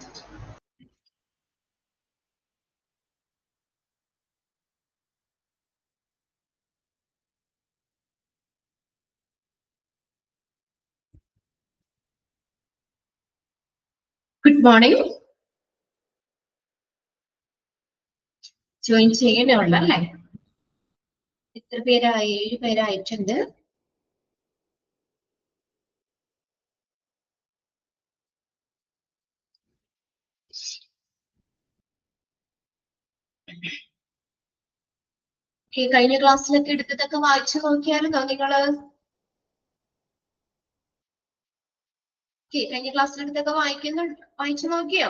Good morning. Join ചെയ്യണുള്ളല്ലേ? എത്ര പേരായി? 7 പേരായിട്ടുണ്ട്. കഴിഞ്ഞ ക്ലാസ്സിലൊക്കെ എടുത്തതൊക്കെ വായിച്ചു നോക്കിയായിരുന്നോ നിങ്ങള്? കഴിഞ്ഞ ക്ലാസ്സിലെടുത്തൊക്കെ വായിച്ചു നോക്കിയോ?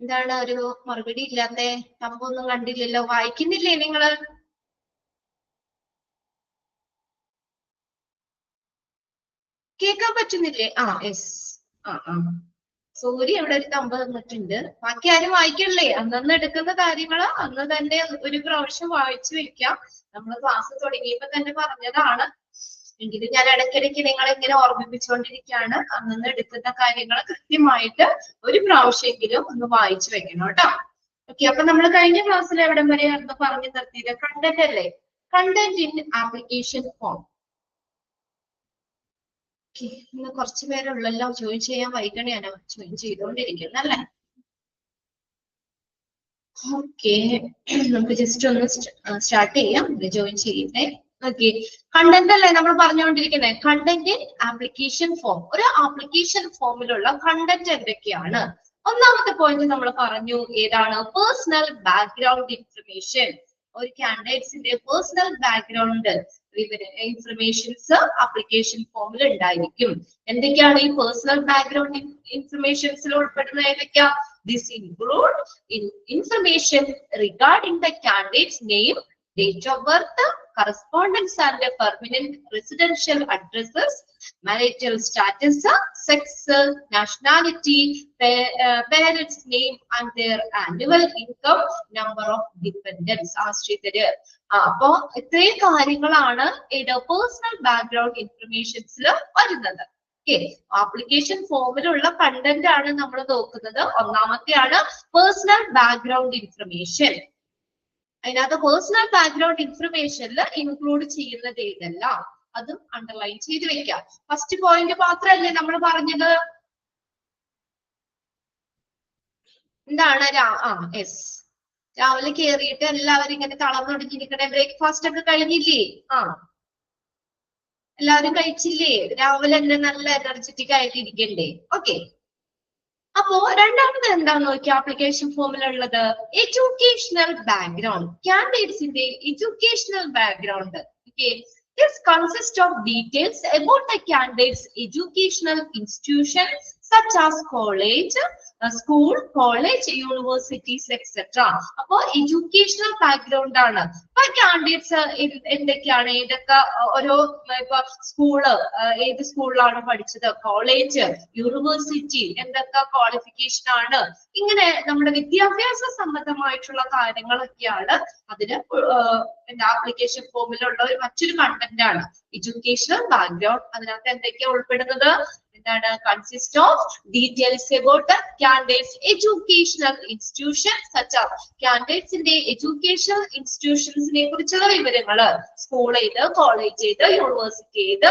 എന്താണ് ഒരു മറുപടി ഇല്ലാത്ത? സംഭവമൊന്നും കണ്ടില്ലല്ലോ. വായിക്കുന്നില്ലേ നിങ്ങള്? കേൾക്കാൻ പറ്റുന്നില്ലേ? യെസ്. സൂര്യ ഇവിടെ ഒരു തമ്പ് തന്നിട്ടുണ്ട്. ബാക്കി ആരും വായിക്കണില്ലേ? അന്നന്ന് എടുക്കുന്ന കാര്യങ്ങള് അന്ന് തന്നെ ഒരു പ്രാവശ്യം വായിച്ചു വെക്കാം. നമ്മൾ ക്ലാസ് തുടങ്ങിയപ്പോ തന്നെ പറഞ്ഞതാണ്. എങ്കിലും ഞാൻ ഇടയ്ക്കിടയ്ക്ക് നിങ്ങളെ ഇങ്ങനെ ഓർമ്മിപ്പിച്ചുകൊണ്ടിരിക്കുകയാണ്. അന്നന്ന് എടുക്കുന്ന കാര്യങ്ങൾ കൃത്യമായിട്ട് ഒരു പ്രാവശ്യമെങ്കിലും ഒന്ന് വായിച്ചു വെക്കണം കേട്ടോ. ഓക്കെ, അപ്പൊ നമ്മൾ കഴിഞ്ഞ ക്ലാസ്സിൽ എവിടം വരെയായിരുന്നു പറഞ്ഞു നിർത്തിയത്? കണ്ടന്റ് അല്ലേ? Content in application form. ഇന്ന് കുറച്ചു പേരുള്ളല്ലോ. ജോയിൻ ചെയ്യാൻ വൈകണയാണ് ജോയിൻ ചെയ്തുകൊണ്ടിരിക്കുന്നല്ലേ? ഓക്കെ, നമുക്ക് ജസ്റ്റ് ഒന്ന് സ്റ്റാർട്ട് ചെയ്യാം. ജോയിൻ ചെയ്യട്ടെ. ഓക്കെ, കണ്ടന്റ് അല്ലേ നമ്മൾ പറഞ്ഞുകൊണ്ടിരിക്കുന്നത്? Content in application form. ഒരു ആപ്ലിക്കേഷൻ ഫോമിലുള്ള കണ്ടന്റ് എന്തൊക്കെയാണ്? ഒന്നാമത്തെ പോയിന്റ് നമ്മൾ പറഞ്ഞു. ഏതാണ്? Personal background information. ഒരു കാൻഡിഡേറ്റ്സിന്റെ പേഴ്സണൽ ബാക്ക്ഗ്രൗണ്ട് ഇൻഫർമേഷൻസ് ആപ്ലിക്കേഷൻ ഫോമിൽ ഉണ്ടായിരിക്കും. എന്തൊക്കെയാണ് ഈ പേഴ്സണൽ ബാക്ക്ഗ്രൗണ്ട് ഇൻഫർമേഷൻസിൽ ഉൾപ്പെടുന്ന ഏതൊക്കെയാ? This include information regarding the candidate's name, date of birth, correspondence and permanent residential addresses, marital status, sex, nationality, parents' name and their annual income, number of dependents. ആശ്രിതര്. അപ്പോ ഇത്രയും കാര്യങ്ങളാണ് personal background ഇൻഫർമേഷൻസിൽ വരുന്നത്. Application ഫോമിലുള്ള content ആണ് നമ്മൾ നോക്കുന്നത്. ഒന്നാമത്തെയാണ് personal background information. അതിനകത്ത് personal background ഇൻഫർമേഷനിൽ include ചെയ്യുന്നത് ഏതെല്ലാം അതും അണ്ടർലൈൻ ചെയ്ത് വെക്കാം. ഫസ്റ്റ് പോയിന്റ് മാത്രമല്ലേ നമ്മൾ പറഞ്ഞത്? എന്താണ്? യെസ്, രാവിലെ കേറിയിട്ട് എല്ലാവരും ഇങ്ങനെ തളർന്നൊടിഞ്ഞിരിക്കണേ. ബ്രേക്ക്ഫാസ്റ്റ് ഒക്കെ കഴിഞ്ഞില്ലേ? എല്ലാവരും കഴിച്ചില്ലേ? രാവിലെ തന്നെ നല്ല എനർജറ്റിക് ആയിട്ട് ഇരിക്കണ്ടേ? ഓക്കെ, അപ്പോ രണ്ടാമത് എന്താന്ന് നോക്കിയാൽ ആപ്ലിക്കേഷൻ ഫോമിലുള്ളത് എഡ്യൂക്കേഷണൽ ബാക്ക്ഗ്രൗണ്ട്. കാൻഡിഡേറ്റ്സിന്റെ educational background. This consists of details about the candidate's educational institution such as college, school, college, universities, etc. അപ്പോ എഡ്യൂക്കേഷണൽ ബാക്ക്ഗ്രൗണ്ട് ആണ്. ഇപ്പൊ കാൻഡിഡേറ്റ്സ് എന്തൊക്കെയാണ്? ഏതൊക്കെ ഓരോ ഇപ്പൊ സ്കൂള്, ഏത് സ്കൂളിലാണ് പഠിച്ചത്, കോളേജ്, യൂണിവേഴ്സിറ്റി, എന്തൊക്കെ ക്വാളിഫിക്കേഷൻ ആണ്, ഇങ്ങനെ നമ്മുടെ വിദ്യാഭ്യാസ സംബന്ധമായിട്ടുള്ള കാര്യങ്ങളൊക്കെയാണ് അതിന് ആപ്ലിക്കേഷൻ ഫോമിലുള്ള മറ്റൊരു കണ്ടന്റ് ആണ് എഡ്യൂക്കേഷണൽ ബാക്ക്ഗ്രൗണ്ട്. അതിനകത്ത് എന്തൊക്കെയാണ് ഉൾപ്പെടുന്നത്? എന്താണ്? Consist of details about candidates educational institution such as കാൻഡിഡേറ്റ്സിന്റെ എഡ്യൂക്കേഷണൽ ഇൻസ്റ്റിറ്റ്യൂഷൻസിനെ കുറിച്ചുള്ള വിവരങ്ങള്, സ്കൂൾ ഏത്, കോളേജ് ഏത്, യൂണിവേഴ്സിറ്റി ഏത്,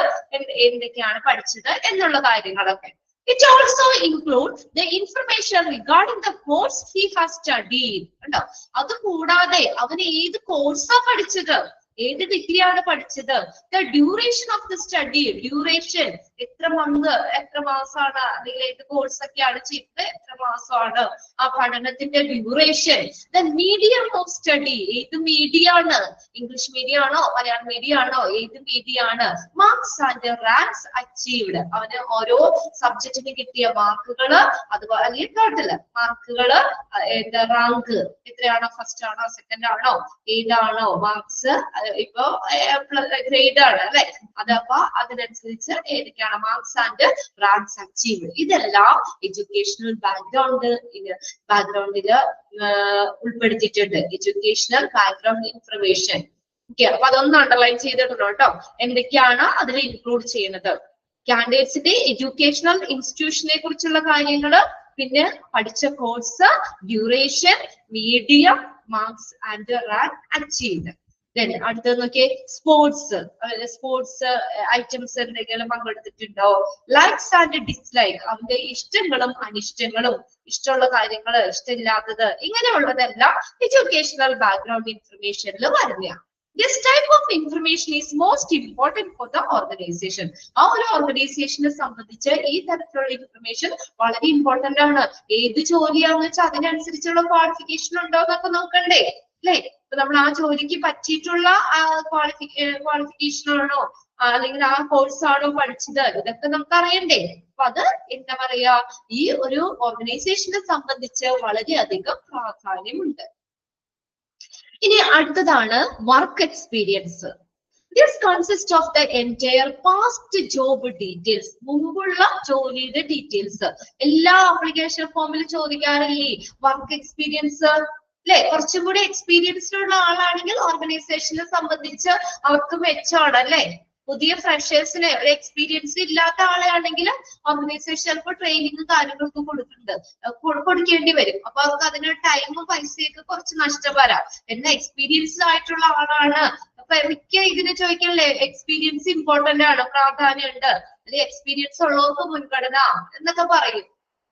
എന്തൊക്കെയാണ് പഠിച്ചത് എന്നുള്ള കാര്യങ്ങളൊക്കെ. It also includes the information regarding the course he has studied. ഉണ്ടോ? അത് കൂടാതെ അവന് ഏത് കോഴ്സാ പഠിച്ചത്, ഏത് ഡിഗ്രിയാണ് പഠിച്ചത്, the duration of the study, duration എത്ര മന്ത്, എത്ര മാസമാണ്, അല്ലെങ്കിൽ ഏത് കോഴ്സ് ഒക്കെയാണ് ചെയ്തത്, എത്ര മാസമാണ് ആ പഠനത്തിന്റെ duration, the medium of study, ഏത് മീഡിയം ആണ്, ഇംഗ്ലീഷ് മീഡിയം ആണോ, മലയാളം മീഡിയം ആണോ, ഏത് മീഡിയം ആണ്, മാർക്സ് ആൻഡ് റാങ്ക്സ് അച്ചീവ്ഡ്, അവന് ഓരോ സബ്ജക്റ്റിന് കിട്ടിയ മാർക്കുകള്, അതുപോലെ അല്ലെങ്കിൽ ടോട്ടല് മാർക്കുകള്, റാങ്ക് എത്രയാണോ, ഫസ്റ്റ് ആണോ സെക്കൻഡ് ആണോ, ഏതാണോ മാർക്സ്, ഇപ്പൊ ഗ്രേഡ് ആണ് അല്ലെ, അതപ്പോ അതിനനുസരിച്ച് ഏതൊക്കെയാണ് മാർക്സ് ആൻഡ് റാങ്ക്സ് അച്ചീവ്. ഇതെല്ലാം എഡ്യൂക്കേഷണൽ ബാക്ക്ഗ്രൗണ്ടില് ഉൾപ്പെടുത്തിയിട്ടുണ്ട്. Educational background information. ഓക്കെ, അപ്പൊ അതൊന്ന് അണ്ടർലൈൻ ചെയ്തിട്ടുണ്ടോ കേട്ടോ, എന്തൊക്കെയാണ് അതിൽ ഇൻക്ലൂഡ് ചെയ്യുന്നത്. കാൻഡിഡേറ്റ്സിന്റെ എഡ്യൂക്കേഷണൽ ഇൻസ്റ്റിറ്റ്യൂഷനെ കുറിച്ചുള്ള കാര്യങ്ങള്, പിന്നെ പഠിച്ച course, duration, medium, marks and rank achieved. അടുത്തത് നോക്കിയേ, സ്പോർട്സ് ഐറ്റംസ് എന്തെങ്കിലും പങ്കെടുത്തിട്ടുണ്ടോ, ലൈക്സ് ആൻഡ് ഡിസ്ലൈക്ക്, അവന്റെ ഇഷ്ടങ്ങളും അനിഷ്ടങ്ങളും, ഇഷ്ടമുള്ള കാര്യങ്ങള്, ഇഷ്ടമില്ലാത്തത്, ഇങ്ങനെയുള്ളതെല്ലാം എഡ്യൂക്കേഷണൽ ബാക്ക്ഗ്രൗണ്ട് ഇൻഫർമേഷനിൽ വരുന്ന. This type of information is most important for the organization. ആ ഒരു ഓർഗനൈസേഷനെ സംബന്ധിച്ച് ഈ തരത്തിലുള്ള ഇൻഫർമേഷൻ വളരെ ഇമ്പോർട്ടന്റ് ആണ്. ഏത് ജോലിയാണെന്ന് വെച്ചാൽ അതിനനുസരിച്ചുള്ള ക്വാളിഫിക്കേഷൻ ഉണ്ടോ എന്നൊക്കെ നോക്കണ്ടേ, അല്ലെ? ഇപ്പൊ നമ്മൾ ആ ജോലിക്ക് പറ്റിയിട്ടുള്ള ക്വാളിഫിക്കേഷൻ ആണോ, അല്ലെങ്കിൽ ആ കോഴ്സ് ആണോ പഠിച്ചത്, ഇതൊക്കെ നമുക്ക് അറിയണ്ടേ. അപ്പൊ അത് എന്താ പറയാ, ഈ ഒരു ഓർഗനൈസേഷനെ സംബന്ധിച്ച് വളരെയധികം പ്രാധാന്യമുണ്ട്. ഇനി അടുത്തതാണ് work experience. This consists of the entire past job details. മുമ്പുള്ള ജോലിയുടെ ഡീറ്റെയിൽസ് എല്ലാ ആപ്ലിക്കേഷൻ ഫോമിൽ ചോദിക്കാറില്ലേ വർക്ക് എക്സ്പീരിയൻസ്, അല്ലെ? കുറച്ചും കൂടി എക്സ്പീരിയൻസ്ഡ് ഉള്ള ആളാണെങ്കിൽ ഓർഗനൈസേഷനെ സംബന്ധിച്ച് അവർക്ക് മെച്ചമാണ്, അല്ലെ? പുതിയ ഫ്രഷേഴ്സിന് ഒരു എക്സ്പീരിയൻസ് ഇല്ലാത്ത ആളെയാണെങ്കിൽ ഓർഗനൈസേഷൻ ചിലപ്പോൾ ട്രെയിനിങ്ങും കാര്യങ്ങളൊക്കെ കൊടുക്കേണ്ടി വരും. അപ്പൊ അവർക്ക് അതിന് ടൈമും പൈസയൊക്കെ കുറച്ച് നഷ്ടം വരാം. എന്നാൽ എക്സ്പീരിയൻസ്ഡ് ആയിട്ടുള്ള ആളാണ്. അപ്പൊ മിക്ക ഇതിന് ചോദിക്കണല്ലേ, എക്സ്പീരിയൻസ് ഇമ്പോർട്ടന്റ് ആണ്, പ്രാധാന്യമുണ്ട്, അല്ലെങ്കിൽ എക്സ്പീരിയൻസ് ഉള്ളവർക്ക് മുൻഗണന എന്നൊക്കെ പറയും.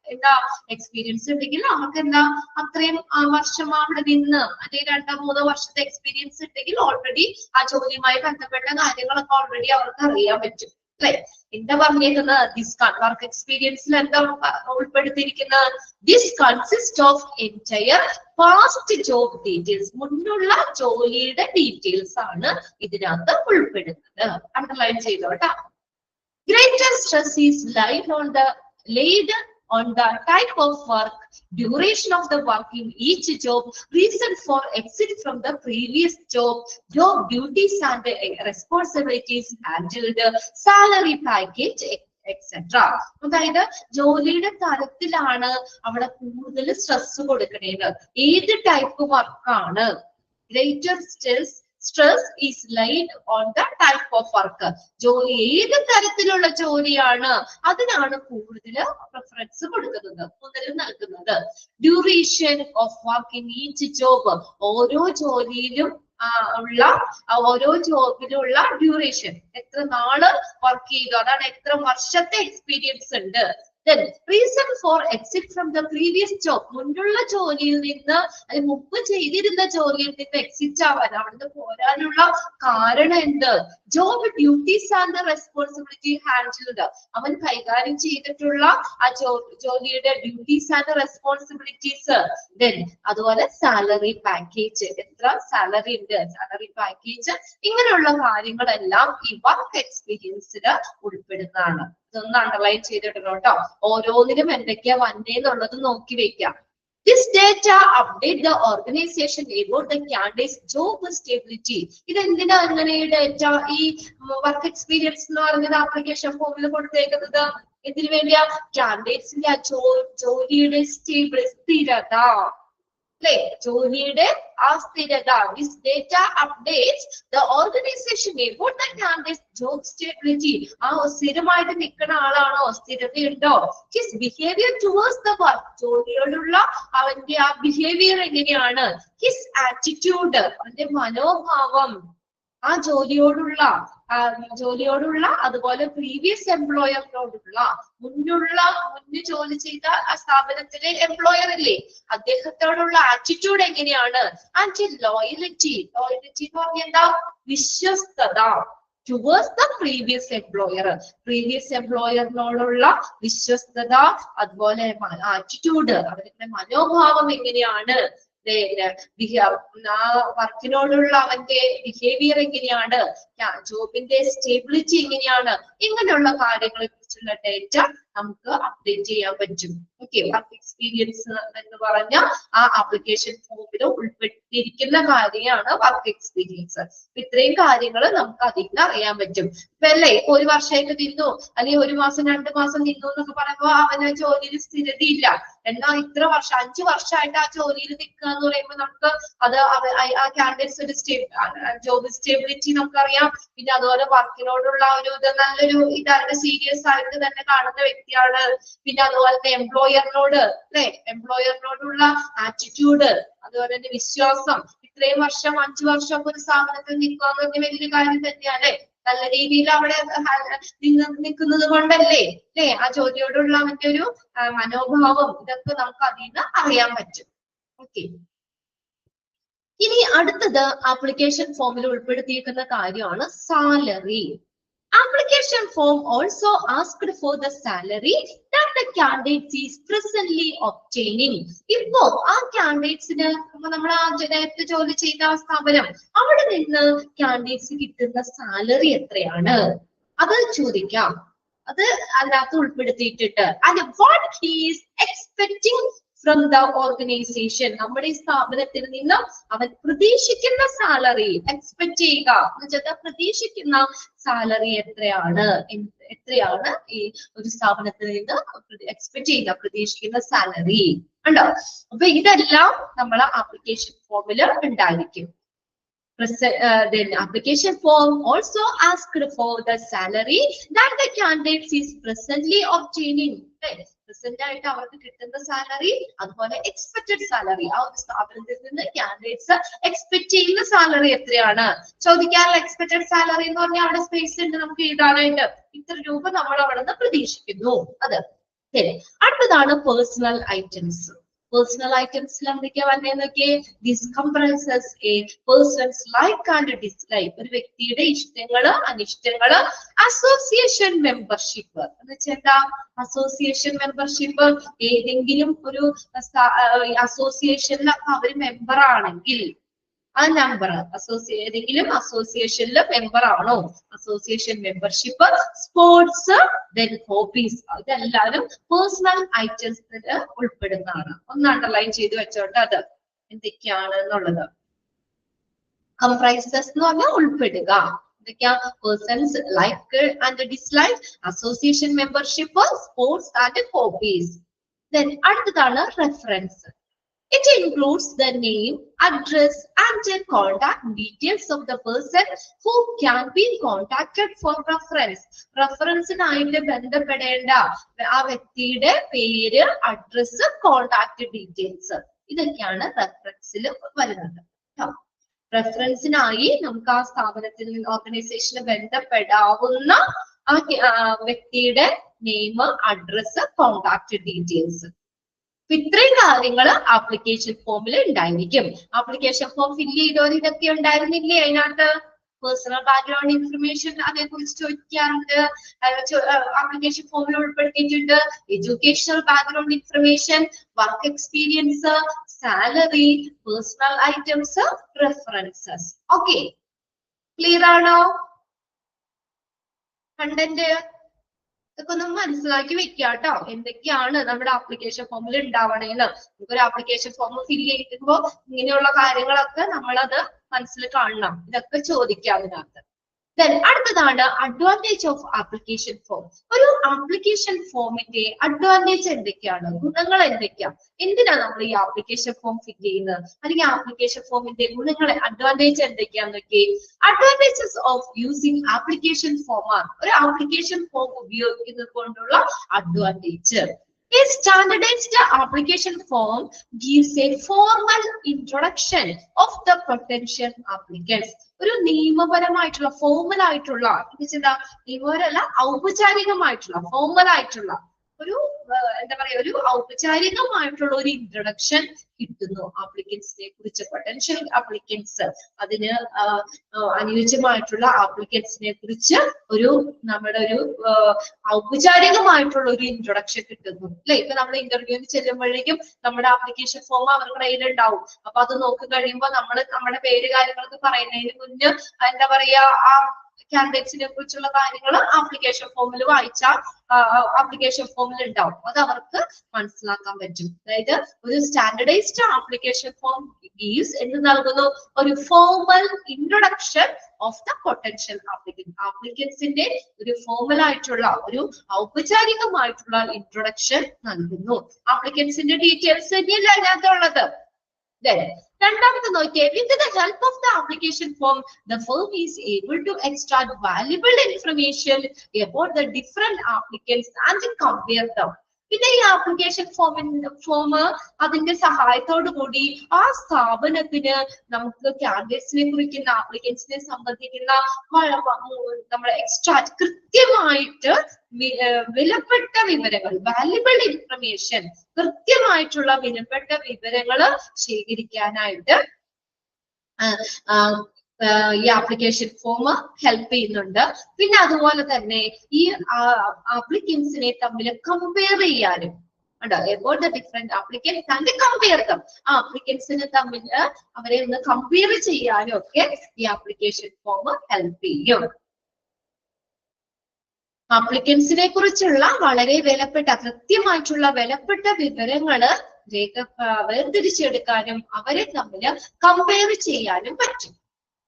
എന്താ എക്സ്പീരിയൻസ് ഉണ്ടെങ്കിൽ നമുക്ക് എന്താ അത്രയും വർഷം അവിടെ നിന്ന്, അല്ലെങ്കിൽ 2-3 വർഷത്തെ എക്സ്പീരിയൻസ് ഉണ്ടെങ്കിൽ ഓൾറെഡി ആ ജോലിയുമായി ബന്ധപ്പെട്ട കാര്യങ്ങളൊക്കെ ഓൾറെഡി അവർക്ക് അറിയാൻ പറ്റും, അല്ലെ? എന്താ പറഞ്ഞേക്കുന്നത്, ദിസ് വർക്ക് എക്സ്പീരിയൻസിൽ എന്താ ഉൾപ്പെടുത്തിയിരിക്കുന്നത്, this consist of entire past job details, മുന്നുള്ള ജോലിയുടെ ഡീറ്റെയിൽസ് ആണ് ഇതിനകത്ത് ഉൾപ്പെടുന്നത്. അണ്ടർലൈൻ ചെയ്തോട്ടാ. Greater stress is laid on the type of work, duration of the work in each job, reason for exit from the previous job, job duties and responsibilities handled, salary package, etc. അതായത് ജോലിയുടെ തരത്തിലാണ് അവിടെ കൂടുതൽ stress കൊടുക്കുന്നത്. ഏത് type വർക്കാണ്, greater stress is laid on the type of work. ജോലി ഏത് തരത്തിലുള്ള ജോലിയാണ് അതിനാണ് കൂടുതൽ പ്രിഫറൻസ് കൊടുക്കുന്നത്, മുതൽ നൽകുന്നത്. Duration of work in each job, ഓരോ ജോലിയിലും ഓരോ ജോബിലുള്ള ഡ്യൂറേഷൻ, എത്ര നാള് വർക്ക് ചെയ്തു, അതാണ് എത്ര വർഷത്തെ എക്സ്പീരിയൻസ് ഉണ്ട്. Then reason for exit from the previous job, മുൻപുള്ള ജോലിയിൽ നിന്ന്, അത് മുമ്പ് ചെയ്തിരുന്ന ജോലിയിൽ നിന്ന് എക്സിറ്റ് ആവാൻ, അവിടുന്ന് പോരാനുള്ള കാരണം എന്ത്, job duties and responsibility handled, അവൻ കൈകാര്യം ചെയ്തിട്ടുള്ള ആ ജോലിയുടെ ഡ്യൂട്ടീസ് ആൻഡ് റെസ്പോൺസിബിലിറ്റീസ്. ദെൻ അതുപോലെ സാലറി പാക്കേജ്, എത്ര സാലറി ഉണ്ട്, സാലറി പാക്കേജ്, ഇങ്ങനെയുള്ള കാര്യങ്ങളെല്ലാം ഈ വർക്ക് എക്സ്പീരിയൻസിൽ ഉൾപ്പെടുന്നതാണ്. ഇതൊന്ന് അണ്ടർലൈൻ ചെയ്തിടണം കേട്ടോ. ഓരോന്നിനും എന്തൊക്കെയാ വന്നേന്നുള്ളത് നോക്കി വെക്കാം. This data update the organization about the candidate's job stability. ഇതെന്തിനാ അങ്ങനെ ഈ ഡേറ്റ, ഈ വർക്ക് എക്സ്പീരിയൻസ് എന്ന് പറയുന്നത് ആപ്ലിക്കേഷൻ ഫോമിൽ കൊടുത്തേക്കുന്നത് എന്തിനു വേണ്ടിയാ, കാൻഡിഡേറ്റ്സിന്റെ ജോലിയുടെ സ്ഥിരത, അല്ലെ? ജോലിയുടെ ആ സ്ഥിരത. This data updates the organization about the candidate's job stability. ആ സ്ഥിരമായിട്ട് നിൽക്കുന്ന ആളാണോ, സ്ഥിരതയുണ്ടോ, his behavior towards the work, ജോലിയോടുള്ള അവന്റെ ആ ബിഹേവിയർ എങ്ങനെയാണ്, his attitude, അവന്റെ മനോഭാവം, ആ ജോലിയോടുള്ള അതുപോലെ പ്രീവിയസ് എംപ്ലോയറിനോടുള്ള, മുന്നേ ജോലി ചെയ്ത ആ സ്ഥാപനത്തിലെ എംപ്ലോയർ ഇല്ലേ, അദ്ദേഹത്തോടുള്ള ആറ്റിറ്റ്യൂഡ് എങ്ങനെയാണ്. ആൻഡ് ലോയലിറ്റി എന്ന് പറഞ്ഞാൽ എന്താ, വിശ്വസ്തത ടുവേഴ്സ് ദ പ്രീവിയസ് എംപ്ലോയറിനോടുള്ള വിശ്വസ്തത, അതുപോലെ ആറ്റിറ്റ്യൂഡ്, അവരുടെ മനോഭാവം എങ്ങനെയാണ്, വർക്കിനോടുള്ള അവന്റെ ബിഹേവിയർ എങ്ങനെയാണ്, ജോബിന്റെ സ്റ്റേബിലിറ്റി എങ്ങനെയാണ്, ഇങ്ങനെയുള്ള കാര്യങ്ങളെ കുറിച്ചുള്ള ഡേറ്റ നമുക്ക് അപ്ഡേറ്റ് ചെയ്യാൻ പറ്റും. ഓക്കെ, വർക്ക് എക്സ്പീരിയൻസ് എന്ന് പറഞ്ഞ ആ ആപ്ലിക്കേഷൻ ഫോമിൽ ഉൾപ്പെട്ടിരിക്കുന്ന കാര്യമാണ് വർക്ക് എക്സ്പീരിയൻസ്. ഇത്രയും കാര്യങ്ങൾ നമുക്ക് അതിൽ നിന്ന് അറിയാൻ പറ്റും. ഇപ്പൊ അല്ലേ, ഒരു വർഷമായിട്ട് നിന്നു അല്ലെങ്കിൽ 1 മാസം 2 മാസം നിന്നു എന്നൊക്കെ പറയുമ്പോൾ അവന് ജോലിയിൽ സ്ഥിരതയില്ല. എന്നാൽ ഇത്ര വർഷം 5 വർഷമായിട്ട് ആ ജോലിയിൽ നിൽക്കുക എന്ന് പറയുമ്പോൾ നമുക്ക് അത് ആ കാൻഡിഡേറ്റ്സ് ഒരു ജോബ് സ്റ്റെബിലിറ്റി നമുക്കറിയാം. പിന്നെ അതുപോലെ വർക്കിനോടുള്ള ഒരു ഇത് നല്ലൊരു ഇതാണ്, സീരിയസ് ആയിട്ട് തന്നെ കാണുന്ന വ്യക്തിയാണ്. പിന്നെ അതുപോലെ തന്നെ എംപ്ലോയറിനോട് അല്ലെ, എംപ്ലോയറിനോടുള്ള ആറ്റിറ്റ്യൂഡ്, അതുപോലെ തന്നെ വിശ്വാസം. ഇത്രയും വർഷം 5 വർഷമൊക്കെ ഒരു സ്ഥാപനത്തിൽ നിൽക്കുക എന്ന് പറഞ്ഞ വലിയൊരു കാര്യം തന്നെയാണ്. നല്ല രീതിയിൽ അവിടെ നിൽക്കുന്നത് കൊണ്ടല്ലേ അല്ലെ ആ ജോലിയോടുള്ള അവന്റെ ഒരു മനോഭാവം, ഇതൊക്കെ നമുക്ക് അതിൽ നിന്ന് അറിയാൻ പറ്റും. ഓക്കെ, ഇനി അടുത്തത് ആപ്ലിക്കേഷൻ ഫോമിൽ ഉൾപ്പെടുത്തിയിരിക്കുന്ന കാര്യമാണ് salary. Application form also asked for the salary that the candidate is presently obtaining. ഇപ്പോ ആ കാൻഡിഡേറ്റ്സിന് നമ്മൾ ആ നേരത്തെ ജോലി ചെയ്ത ആ സ്ഥാപനം, അവിടെ നിന്ന് കാൻഡിഡേറ്റ്സ് കിട്ടുന്ന സാലറി എത്രയാണ് അത് ചോദിക്കാം. അത് അതിനകത്ത് ഉൾപ്പെടുത്തിയിട്ടുണ്ട്. And what he is expecting from the organization. നമ്മുടെ ഈ സ്ഥാപനത്തിൽ നിന്ന് അവൻ പ്രതീക്ഷിക്കുന്ന സാലറി എക്സ്പെക്ട് ചെയ്യുക എന്ന് വെച്ചാൽ പ്രതീക്ഷിക്കുന്ന സാലറി എത്രയാണ് ഈ ഒരു സ്ഥാപനത്തിൽ നിന്ന് എക്സ്പെക്ട് ചെയ്യുക, പ്രതീക്ഷിക്കുന്ന സാലറി ഉണ്ടോ. അപ്പൊ ഇതെല്ലാം നമ്മളെ ആപ്ലിക്കേഷൻ ഫോമിൽ ഉണ്ടായിരിക്കും. Then application form also asked for the salary that the candidate is presently obtaining. Present ആയിട്ട് അവർക്ക് കിട്ടുന്ന സാലറി, അതുപോലെ എക്സ്പെക്ടഡ് സാലറി, ആ ഒരു സ്ഥാപനത്തിൽ നിന്ന് കാൻഡിഡേറ്റ്സ് എക്സ്പെക്ട് ചെയ്യുന്ന സാലറി എത്രയാണ് ചോദിക്കാനുള്ള. എക്സ്പെക്ടഡ് സാലറി എന്ന് പറഞ്ഞാൽ അവിടെ സ്പേസ് ഉണ്ട് നമുക്ക് എഴുതാനായിട്ട്. ഇത്ര രൂപ നമ്മൾ അവിടെ നിന്ന് പ്രതീക്ഷിക്കുന്നു. അത് ശരി. അടുത്തതാണ് പേഴ്സണൽ ഐറ്റംസ്. പേഴ്സണൽ ഐറ്റംസിൽ എന്തൊക്കെയാ വന്നേന്നൊക്കെ, this comprises a person's like and dislike, ഒരു വ്യക്തിയുടെ ഇഷ്ടങ്ങള് അനിഷ്ടങ്ങള്. അസോസിയേഷൻ മെമ്പർഷിപ്പ് എന്ന് വെച്ചാൽ എന്താ, അസോസിയേഷൻ മെമ്പർഷിപ്പ് ഏതെങ്കിലും ഒരു അസോസിയേഷനിൽ അവർ മെമ്പർ ആണെങ്കിൽ ആ നമ്പർ, ഏതെങ്കിലും അസോസിയേഷനിൽ മെമ്പർ ആണോ, association membership. Sports, then hobbies, ഇതെല്ലാവരും പേഴ്സണൽ ഐറ്റംസിൽ ഉൾപ്പെടുന്നതാണ്. ഒന്ന് അണ്ടർലൈൻ ചെയ്ത് വെച്ചോട്ടെ അത് എന്തൊക്കെയാണ് എന്നുള്ളത്. കംപ്രൈസസ് എന്ന് പറഞ്ഞാൽ ഉൾപ്പെടുക. എന്തൊക്കെയാ, persons like and dislike, association membership, sports and hobbies. Then അടുത്തതാണ് reference. It includes the name, address, and the contact details of the person who can be contacted for reference. റെഫറൻസിനായിട്ട് ബന്ധപ്പെടേണ്ട ആ വ്യക്തിയുടെ പേര്, അഡ്രസ്, കോണ്ടാക്ട് ഡീറ്റെയിൽസ്, ഇതൊക്കെയാണ് റെഫറൻസിൽ വരുന്നത്. റെഫറൻസിനായി നമുക്ക് ആ സ്ഥാപനത്തിൽ ഓർഗനൈസേഷന് ബന്ധപ്പെടാവുന്ന ആ വ്യക്തിയുടെ നെയിം, അഡ്രസ്, കോണ്ടാക്ട് ഡീറ്റെയിൽസ്. ഇത്രയും കാര്യങ്ങൾ ആപ്ലിക്കേഷൻ ഫോമിൽ ഉണ്ടായിരിക്കും. ആപ്ലിക്കേഷൻ ഫോം ഫില്ല് ചെയ്തോന്ന് ഇതൊക്കെ ഉണ്ടായിരുന്നില്ലേ അതിനകത്ത്? പേഴ്സണൽ ബാക്ക്ഗ്രൗണ്ട് ഇൻഫർമേഷൻ അതേക്കുറിച്ച് ചോദിക്കാറുണ്ട്, ആപ്ലിക്കേഷൻ ഫോമിൽ ഉൾപ്പെടുത്തിയിട്ടുണ്ട്. Educational background information, work experience, salary, personal items, references. Okay, clear ആണോ? കണ്ടന്റ് ഇതൊക്കെ ഒന്ന് മനസ്സിലാക്കി വെക്കുക കേട്ടോ. എന്തൊക്കെയാണ് നമ്മുടെ ആപ്ലിക്കേഷൻ ഫോമിൽ ഉണ്ടാവണേന്ന്. നമുക്കൊരു ആപ്ലിക്കേഷൻ ഫോം ഫില്ല് ചെയ്യുമ്പോ ഇങ്ങനെയുള്ള കാര്യങ്ങളൊക്കെ നമ്മളത് മനസ്സിൽ കാണണം. ഇതൊക്കെ ചോദിക്കാം അതിനകത്ത്. അടുത്തതാണ് അഡ്വാൻറ്റേജ് ഓഫ് ആപ്ലിക്കേഷൻ ഫോം. ഒരു ആപ്ലിക്കേഷൻ ഫോമിന്റെ അഡ്വാൻറ്റേജ് എന്തൊക്കെയാണ്, ഗുണങ്ങൾ എന്തൊക്കെയാണ്, എന്തിനാ നമ്മൾ ഈ ആപ്ലിക്കേഷൻ ഫോം ഫില്ല് ചെയ്യുന്നത്, അല്ലെങ്കിൽ ആപ്ലിക്കേഷൻ ഫോമിന്റെ ഗുണങ്ങൾ, അഡ്വാൻറ്റേജ് എന്തൊക്കെയാന്നൊക്കെ. Advantages of using application form ആണ് ഒരു ആപ്ലിക്കേഷൻ ഫോം ഉപയോഗിക്കുന്നത് കൊണ്ടുള്ള advantage. A standardized application form gives a formal introduction of the potential applicants. ഒരു നിയമപരമായിട്ടുള്ള ഫോർമൽ ആയിട്ടുള്ള, എന്താ നിയമപരമല്ല, ഔപചാരികമായിട്ടുള്ള ഫോർമൽ ആയിട്ടുള്ള ഒരു എന്താ പറയാ, ഒരു ഔപചാരികമായിട്ടുള്ള ഒരു ഇൻട്രൊഡക്ഷൻ കിട്ടുന്നു ആപ്ലിക്കൻസിനെ കുറിച്ച്. പൊട്ടൻഷ്യൽ ആപ്ലിക്കൻസ്, അതിന് അനുയോജ്യമായിട്ടുള്ള ആപ്ലിക്കൻസിനെ കുറിച്ച് നമ്മുടെ ഒരു ഔപചാരികമായിട്ടുള്ള ഒരു ഇൻട്രൊഡക്ഷൻ കിട്ടുന്നു അല്ലെ. ഇപ്പൊ നമ്മൾ ഇന്റർവ്യൂവിന് ചെല്ലുമ്പോഴേക്കും നമ്മുടെ ആപ്ലിക്കേഷൻ ഫോം അവരുടെ കയ്യിലുണ്ടാവും. അപ്പൊ അത് നോക്കി കഴിയുമ്പോൾ നമ്മൾ നമ്മുടെ പേര് കാര്യങ്ങളൊക്കെ പറയുന്നതിന് മുന്നേ എന്താ പറയാ, ആ കാൻഡിഡേറ്റ്സിനെ കുറിച്ചുള്ള കാര്യങ്ങൾ ആപ്ലിക്കേഷൻ ഫോമിൽ വായിച്ചാൽ ആപ്ലിക്കേഷൻ ഫോമിൽ ഉണ്ടാവും. അത് അവർക്ക് മനസ്സിലാക്കാൻ പറ്റും. അതായത് ഒരു സ്റ്റാൻഡർഡൈസ്ഡ് ആപ്ലിക്കേഷൻ ഫോം ഗീവ്സ് എന്ന് നൽകുന്നു ഒരു formal introduction of the potential applicant. ആപ്ലിക്കൻസിന്റെ ഒരു ഫോർമൽ ആയിട്ടുള്ള ഒരു ഔപചാരികമായിട്ടുള്ള ഇൻട്രൊഡക്ഷൻ നൽകുന്നു. ആപ്ലിക്കൻസിന്റെ ഡീറ്റെയിൽസ് തന്നെയല്ല അതിനകത്തുള്ളത്. രണ്ടാമത്തെ നോക്കിയേ, with the help of the application form, the firm is able to extract valuable information about the different applicants and compare them. പിന്നെ ഈ ആപ്ലിക്കേഷൻ ഫോം അതിന്റെ സഹായത്തോടു കൂടി ആ സ്ഥാപനത്തിന് നമുക്ക് കാൻഡിഡേറ്റ്സിനെ കുറിക്കുന്ന ആപ്ലിക്കൻസിനെ സംബന്ധിക്കുന്ന നമ്മുടെ എക്സ്ട്രാക്ട് കൃത്യമായിട്ട് വിലപ്പെട്ട വിവരങ്ങൾ, വാല്യുബിൾ ഇൻഫർമേഷൻ, കൃത്യമായിട്ടുള്ള വിലപ്പെട്ട വിവരങ്ങൾ ശേഖരിക്കാനായിട്ട് ഈ ആപ്ലിക്കേഷൻ ഫോം ഹെൽപ്പ് ചെയ്യുന്നുണ്ട്. പിന്നെ അതുപോലെ തന്നെ ഈ ആപ്ലിക്കൻസിനെ തമ്മിൽ കമ്പയർ ചെയ്യാനും about the different applicants and compare them. ആപ്ലിക്കൻസിനെ തമ്മിൽ അവരെ ഒന്ന് കമ്പയർ ചെയ്യാനും ഒക്കെ ഈ ആപ്ലിക്കേഷൻ ഫോം ഹെൽപ്പ് ചെയ്യും. ആപ്ലിക്കൻസിനെ കുറിച്ചുള്ള വളരെ വിലപ്പെട്ട കൃത്യമായിട്ടുള്ള വിലപ്പെട്ട വിവരങ്ങള് വേർതിരിച്ചെടുക്കാനും അവരെ തമ്മിൽ കമ്പയർ ചെയ്യാനും പറ്റും.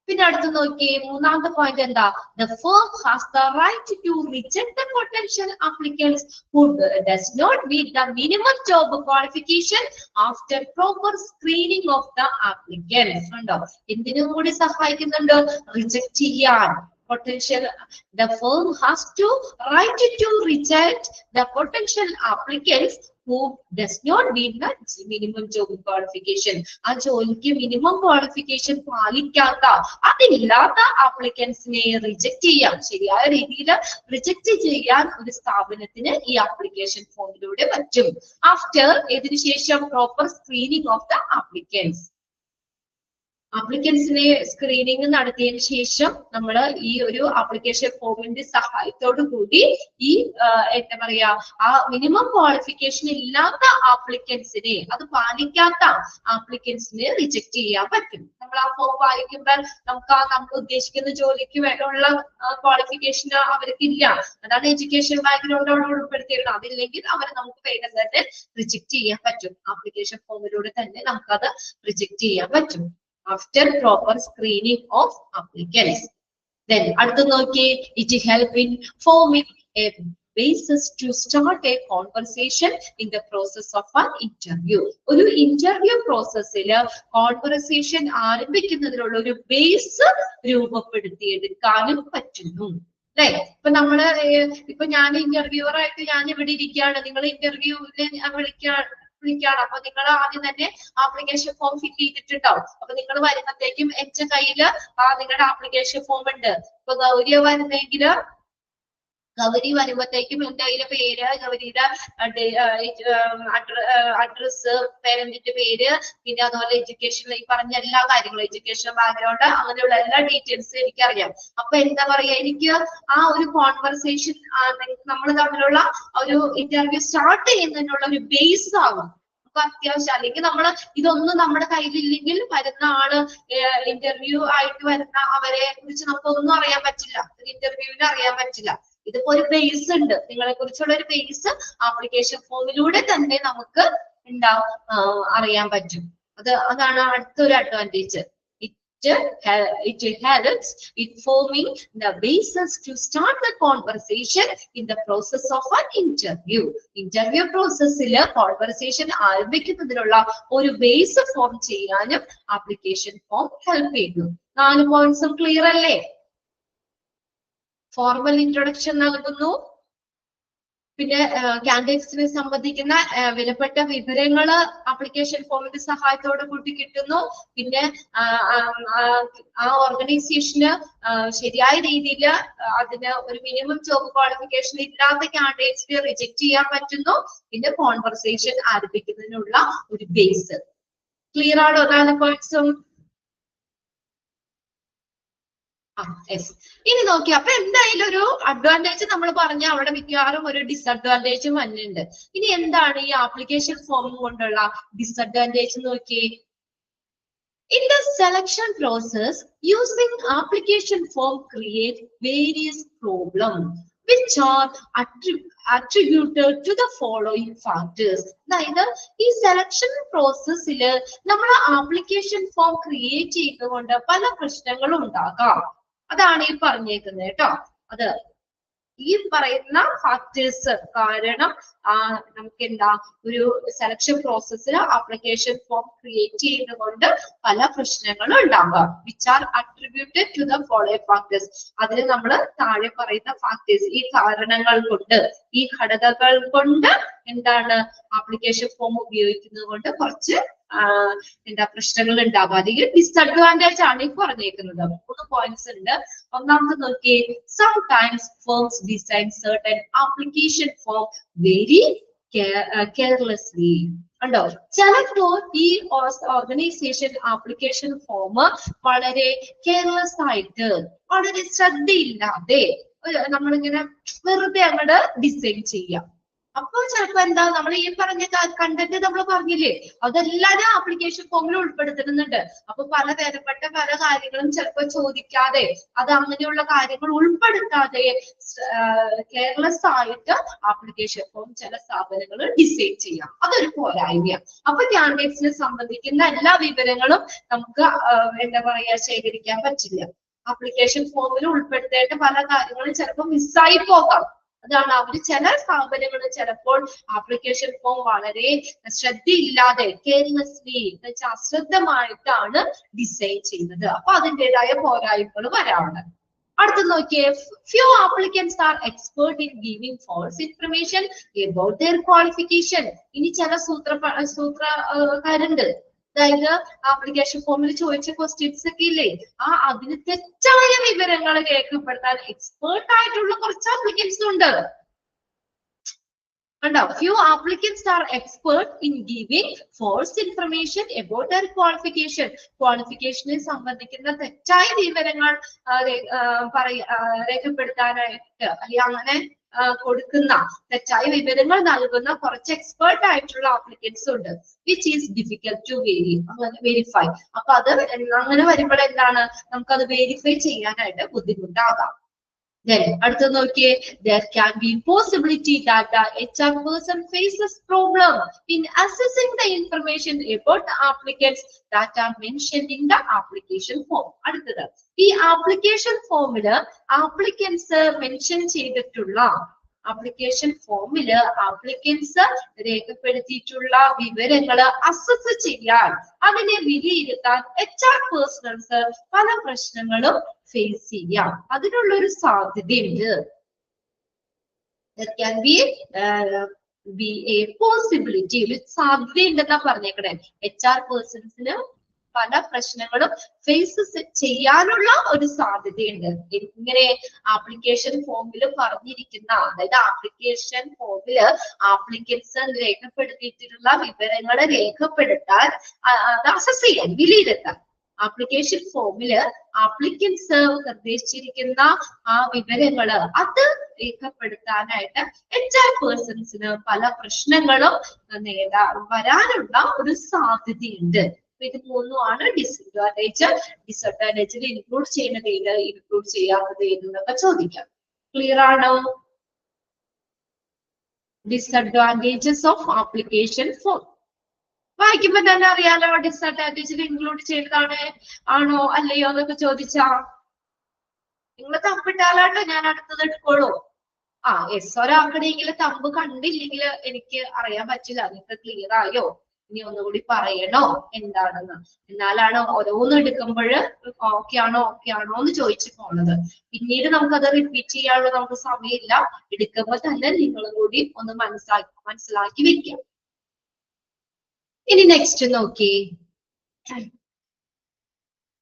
പിന്നെ അടുത്ത് നോക്കിയേ, മൂന്നാമത്തെ പോയിന്റ് എന്താ? The firm has the right to reject the potential applicants who does not meet the minimum job qualification after proper screening of the applicants. ഉണ്ടോ? എന്തിനും കൂടി സഹായിക്കുന്നുണ്ട്? റിജക്ട് ചെയ്യാൻ. Potential, the firm has to right to reject the potential applicants who does not meet the minimum job qualification. ആ ജോലിക്ക് minimum qualification പാലിക്കാത്ത അതില്ലാത്ത ആപ്ലിക്കൻസിനെ reject ചെയ്യാം. ശരിയായ രീതിയിൽ റിജക്ട് ചെയ്യാൻ ഒരു സ്ഥാപനത്തിന് ഈ ആപ്ലിക്കേഷൻ ഫോമിലൂടെ പറ്റും. ആഫ്റ്റർ ഇതിനു ശേഷം proper screening of the applicants. ആപ്ലിക്കൻസിനെ സ്ക്രീനിങ് നടത്തിയതിനു ശേഷം നമ്മൾ ഈ ഒരു ആപ്ലിക്കേഷൻ ഫോമിന്റെ സഹായത്തോടു കൂടി ഈ എന്താ പറയാ ആ മിനിമം ക്വാളിഫിക്കേഷൻ ഇല്ലാത്ത ആപ്ലിക്കൻസിനെ, അത് പാലിക്കാത്ത ആപ്ലിക്കൻസിനെ റിജക്ട് ചെയ്യാൻ പറ്റും. നമ്മൾ ആ ഫോം വായിക്കുമ്പോൾ നമ്മൾ ഉദ്ദേശിക്കുന്ന ജോലിക്ക് ഉള്ള ക്വാളിഫിക്കേഷൻ അവർക്ക് ഇല്ല, അതാണ് എഡ്യൂക്കേഷൻ ബാക്ക്ഗ്രൗണ്ടോട് ഉൾപ്പെടുത്തിയിരുന്നത്. അതില്ലെങ്കിൽ അവരെ നമുക്ക് വേഗം തന്നെ റിജക്ട് ചെയ്യാൻ പറ്റും. ആപ്ലിക്കേഷൻ ഫോമിലൂടെ തന്നെ നമുക്കത് റിജക്ട് ചെയ്യാൻ പറ്റും. After proper screening of applicants. Then അടുത്ത നോക്കി, it help in forming a basis to start a conversation in the process of an interview. ഒരു ഇന്റർവ്യൂ പ്രോസസ്സിൽ കോൺവെർസേഷൻ ആരംഭിക്കുന്നതിനുള്ള ഒരു ബേസ് രൂപപ്പെടുത്തിയെടുക്കാനും പറ്റുന്നു. അല്ലെ? ഇപ്പൊ ഞാൻ ഇന്റർവ്യൂവർ ആയിട്ട് ഞാൻ ഇവിടെ ഇരിക്കുകയാണ്, നിങ്ങൾ ഇന്റർവ്യൂവിന് വിളിക്കുകയാണ്. അപ്പൊ നിങ്ങൾ ആദ്യം തന്നെ ആപ്ലിക്കേഷൻ ഫോം ഫിൽ ചെയ്തിട്ടുണ്ടാവും. അപ്പൊ നിങ്ങൾ വരുമ്പോഴത്തേക്കും എന്റെ കയ്യില് നിങ്ങളുടെ ആപ്ലിക്കേഷൻ ഫോം ഉണ്ട്. ഇപ്പൊ ഗൗരി വരുമ്പോഴത്തേക്കും എന്റെ കയ്യിലെ പേര്, ഗൗരിയുടെ അഡ്രസ്, പേരന്റിന്റെ പേര്, പിന്നെ അതുപോലെ എഡ്യൂക്കേഷൻ, ഈ പറഞ്ഞ എല്ലാ കാര്യങ്ങളും, എഡ്യൂക്കേഷൻ ബാക്ക്ഗ്രൗണ്ട്, അങ്ങനെയുള്ള എല്ലാ ഡീറ്റെയിൽസും എനിക്കറിയാം. അപ്പൊ എന്താ പറയാ, എനിക്ക് ആ ഒരു കോൺവെർസേഷൻ നമ്മൾ തമ്മിലുള്ള ഒരു ഇന്റർവ്യൂ സ്റ്റാർട്ട് ചെയ്യുന്നതിനുള്ള ഒരു ബേസ് ആകും. അപ്പൊ അത്യാവശ്യം, അല്ലെങ്കിൽ ഇതൊന്നും നമ്മുടെ കയ്യിലില്ലെങ്കിൽ വരുന്ന ആള് ഇന്റർവ്യൂ ആയിട്ട് വരുന്ന അവരെ കുറിച്ച് നമുക്കൊന്നും അറിയാൻ പറ്റില്ല, ഒരു ഇന്റർവ്യൂവിന് അറിയാൻ പറ്റില്ല. ഇതിപ്പോ ഒരു ബേസ് ഉണ്ട്, നിങ്ങളെ കുറിച്ചുള്ള ഒരു ബേസ് ആപ്ലിക്കേഷൻ ഫോമിലൂടെ തന്നെ നമുക്ക് അറിയാൻ പറ്റും. അതാണ് അടുത്തൊരു advantage. It helps in forming the basis to start the conversation in the process of an interview. Interview processൽ conversation ആരംഭിക്കുന്നതിനുള്ള ഒരു ബേസ് ഫോം ചെയ്യാനും ആപ്ലിക്കേഷൻ ഫോം ഹെൽപ്പ് ചെയ്യുന്നു. 4 പോയിന്റ്സും ക്ലിയർ അല്ലേ? ഫോർമൽ ഇൻട്രൊഡക്ഷൻ നൽകുന്നു, പിന്നെ കാൻഡിഡേറ്റ്സിനെ സംബന്ധിക്കുന്ന വിലപ്പെട്ട വിവരങ്ങള് ആപ്ലിക്കേഷൻ ഫോമിന്റെ സഹായത്തോടു കൂടി കിട്ടുന്നു. പിന്നെ ആ ഓർഗനൈസേഷന് ശരിയായ രീതിയിൽ അതിന് ഒരു മിനിമം ജോബ് ക്വാളിഫിക്കേഷൻ ഇല്ലാത്ത കാൻഡിഡേറ്റ്സിനെ റിജക്ട് ചെയ്യാൻ പറ്റുന്നു. പിന്നെ കോൺവെർസേഷൻ ആരംഭിക്കുന്നതിനുള്ള ഒരു ബേസ്. ക്ലിയർ ആണോ 4 പോയിന്റ്സും? ഇനി നോക്കി, അപ്പൊ എന്തായാലും ഒരു അഡ്വാൻറ്റേജ് നമ്മൾ പറഞ്ഞ അവിടെ മിക്കവാറും ഒരു ഡിസഡ്വാൻറ്റേജും വന്നിട്ടുണ്ട്. ഇനി എന്താണ് ഈ ആപ്ലിക്കേഷൻ ഫോം കൊണ്ടുള്ള ഡിസഡ്വാൻറ്റേജ് നോക്കി? In the selection process, using application form create various problems which are attributed to the following factors. അതായത് ഈ സെലക്ഷൻ പ്രോസസ്സിൽ നമ്മൾ ആപ്ലിക്കേഷൻ ഫോം ക്രിയേറ്റ് ചെയ്തുകൊണ്ട് പല പ്രശ്നങ്ങളും ഉണ്ടാകാം. അതാണ് ഈ പറഞ്ഞേക്കുന്നത് കേട്ടോ. അത് ഈ പറയുന്ന ഫാക്ടേഴ്സ് കാരണം നമുക്ക് എന്താ ഒരു സെലക്ഷൻ പ്രോസസ്സിൽ ആപ്ലിക്കേഷൻ ഫോം ക്രിയേറ്റ് ചെയ്യുന്നതുകൊണ്ട് പല പ്രശ്നങ്ങളും ഉണ്ടാകാം. Which are attributed to the following factors. അതിൽ നമ്മൾ താഴെ പറയുന്ന ഫാക്ടേഴ്സ്, ഈ കാരണങ്ങൾ കൊണ്ട്, ഈ ഘടകങ്ങൾ കൊണ്ട് എന്താണ് ആപ്ലിക്കേഷൻ ഫോം ഉപയോഗിക്കുന്നത് കൊണ്ട് കുറച്ച് എന്താ പ്രശ്നങ്ങൾ ഉണ്ടാകും. അധികം ഡിസഡ്വാൻറ്റേജ് ആണ് ഈ പറഞ്ഞേക്കുന്നത്. 3 പോയിന്റ്സ് ഉണ്ട്. ഒന്നാമത് നോക്കിയേ, sometimes firms design certain application form very carelessly. ഉണ്ടോ? ചിലപ്പോൾ ഈ ഓർഗനൈസേഷൻ ആപ്ലിക്കേഷൻ ഫോം വളരെ കെയർലെസ് ആയിട്ട്, വളരെ ശ്രദ്ധയില്ലാതെ നമ്മളിങ്ങനെ വെറുതെ അങ്ങോട്ട് ഡിസൈൻ ചെയ്യാം. അപ്പോൾ ചിലപ്പോ എന്താ, നമ്മൾ ഈ പറഞ്ഞ കണ്ടന്റ് നമ്മൾ പറഞ്ഞില്ലേ, അതെല്ലാരും ആപ്ലിക്കേഷൻ ഫോമിൽ ഉൾപ്പെടുത്തുന്നുണ്ട്. അപ്പൊ പലതരപ്പെട്ട പല കാര്യങ്ങളും ചിലപ്പോ ചോദിക്കാതെ, അത് അങ്ങനെയുള്ള കാര്യങ്ങൾ ഉൾപ്പെടുത്താതെ കെയർലെസ് ആയിട്ട് ആപ്ലിക്കേഷൻ ഫോം ചില സ്ഥാപനങ്ങൾ ഡിസൈൻ ചെയ്യാം. അതൊരു പോരായ്മയാണ്. അപ്പൊ കാൻഡിഡേറ്റ്സിനെ സംബന്ധിക്കുന്ന എല്ലാ വിവരങ്ങളും നമുക്ക് എന്താ പറയാ ശേഖരിക്കാൻ പറ്റില്ല. ആപ്ലിക്കേഷൻ ഫോമിൽ ഉൾപ്പെടുത്തേണ്ട പല കാര്യങ്ങളും ചിലപ്പോൾ മിസ്സായി പോകാം. അതാണ് അവർ ചില സ്ഥാപനങ്ങൾ ചിലപ്പോൾ ആപ്ലിക്കേഷൻ ഫോം വളരെ ശ്രദ്ധയില്ലാതെ, കെയർലെസ്ലി അശ്രദ്ധമായിട്ടാണ് ഡിസൈൻ ചെയ്യുന്നത്. അപ്പൊ അതിൻ്റെതായ പോരായ്മകൾ വരാറുണ്ട്. അടുത്ത നോക്കിയേ, few applicants are expert in giving false information about their qualification. ഇനി ചില സൂത്രക്കാരുണ്ട്. അതായത് ആപ്ലിക്കേഷൻ ഫോമിൽ ചോദിച്ച ക്വസ്റ്റ്യൻസ് ഒക്കെ ഇല്ലേ, അതിന് തെറ്റായ വിവരങ്ങൾ രേഖപ്പെടുത്താൻ എക്സ്പേർട്ട് ആയിട്ടുള്ള കുറച്ച് ആപ്ലിക്കൻസ് ഉണ്ട്. കണ്ടോ? Few applicants are expert in giving false information about their qualification. ക്വാളിഫിക്കേഷനെ സംബന്ധിക്കുന്ന തെറ്റായ വിവരങ്ങൾ രേഖപ്പെടുത്താനായിട്ട് അല്ലെങ്കിൽ അങ്ങനെ കൊടുക്കുന്ന, തെറ്റായ വിവരങ്ങൾ നൽകുന്ന കുറച്ച് എക്സ്പേർട്ട് ആയിട്ടുള്ള ആപ്ലിക്കൻസ് ഉണ്ട്. Which is difficult to verify. അപ്പൊ അത് അങ്ങനെ വരുമ്പോൾ എന്താണ്, നമുക്കത് വെരിഫൈ ചെയ്യാനായിട്ട് ബുദ്ധിമുട്ടാകാം. അടുത്ത നോക്കിയേ, there can be possibility that the HR person faces problem in assessing the information about the applicants that are mentioned in the application form. അടുത്തത്, ഈ ആപ്ലിക്കേഷൻ ഫോമില് ആപ്ലിക്കൻസ് മെൻഷൻ ചെയ്തിട്ടുള്ള, ആപ്ലിക്കേഷൻ ഫോമില് ആപ്ലിക്കൻസ് രേഖപ്പെടുത്തിയിട്ടുള്ള വിവരങ്ങള് അസസ് ചെയ്യാൻ, അതിനെ വിലയിരുത്താൻ HR പേഴ്സണൽസ് പല പ്രശ്നങ്ങളും face ചെയ്യാം. അതിനുള്ളൊരു സാധ്യതയുണ്ട്. There can be a possibility, ഒരു സാധ്യതയുണ്ടെന്നാ പറഞ്ഞേക്കണേ. HR പേഴ്സൺസിന് പല പ്രശ്നങ്ങളും ഫേസ് ചെയ്യാനുള്ള ഒരു സാധ്യതയുണ്ട്. ഇങ്ങനെ ആപ്ലിക്കേഷൻ ഫോമിൽ പറഞ്ഞിരിക്കുന്ന, അതായത് ആപ്ലിക്കേഷൻ ഫോമില് ആപ്ലിക്കൻസ് രേഖപ്പെടുത്തിയിട്ടുള്ള വിവരങ്ങളെ രേഖപ്പെടുത്താൻ, അത് അസസ് ചെയ്യാൻ, വിലയിരുത്താൻ, ആപ്ലിക്കേഷൻ ഫോമില് ആപ്ലിക്കൻസ് നിർദ്ദേശിച്ചിരിക്കുന്ന ആ വിവരങ്ങള് അത് രേഖപ്പെടുത്താനായിട്ട് HR പേഴ്സൺസിന് പല പ്രശ്നങ്ങളും വരാനുള്ള ഒരു സാധ്യതയുണ്ട്. ഇത് മൂന്നുമാണ് ഡിസഡ്വാൻറ്റേജ്. ഡിസഡ്വാൻറ്റേജിൽ ഇൻക്ലൂഡ് ചെയ്യുന്നത് ഏത്, ഇൻക്ലൂഡ് ചെയ്യാത്തത് ഏതെന്നൊക്കെ ചോദിക്കാം. ക്ലിയർ ആണോ? ഡിസഡ്വാൻറ്റേജസ് ഓഫ് ആപ്ലിക്കേഷൻ ഫോം വായിക്കുമ്പോ തന്നെ അറിയാലോ ഡിസഡ്വാൻറ്റേജിൽ ഇൻക്ലൂഡ് ചെയ്തതാണ് ആണോ അല്ലയോ എന്നൊക്കെ ചോദിച്ചാ നിങ്ങൾ തമ്പിട്ടാലാട്ടോ ഞാൻ അടുത്തത് എടുക്കോളൂ. എസ് ഒരാക്കടെയെങ്കിലും തമ്പ് കണ്ടില്ലെങ്കിൽ എനിക്ക് അറിയാൻ പറ്റില്ല നിങ്ങൾക്ക് ക്ലിയർ ആയോ, ഇനി ഒന്നുകൂടി പറയണോ എന്താണെന്ന്. എന്നാലാണ് ഓരോന്നും എടുക്കുമ്പോൾ ഓക്കെ ആണോ എന്ന് ചോദിച്ചു പോണത്. പിന്നീട് നമുക്കത് റിപ്പീറ്റ് ചെയ്യാനുള്ള നമുക്ക് സമയമില്ല. എടുക്കുമ്പോൾ തന്നെ നിങ്ങളും കൂടി ഒന്ന് മനസ്സിലാക്കി വെക്കാം. ഇനി നെക്സ്റ്റ് നോക്കി.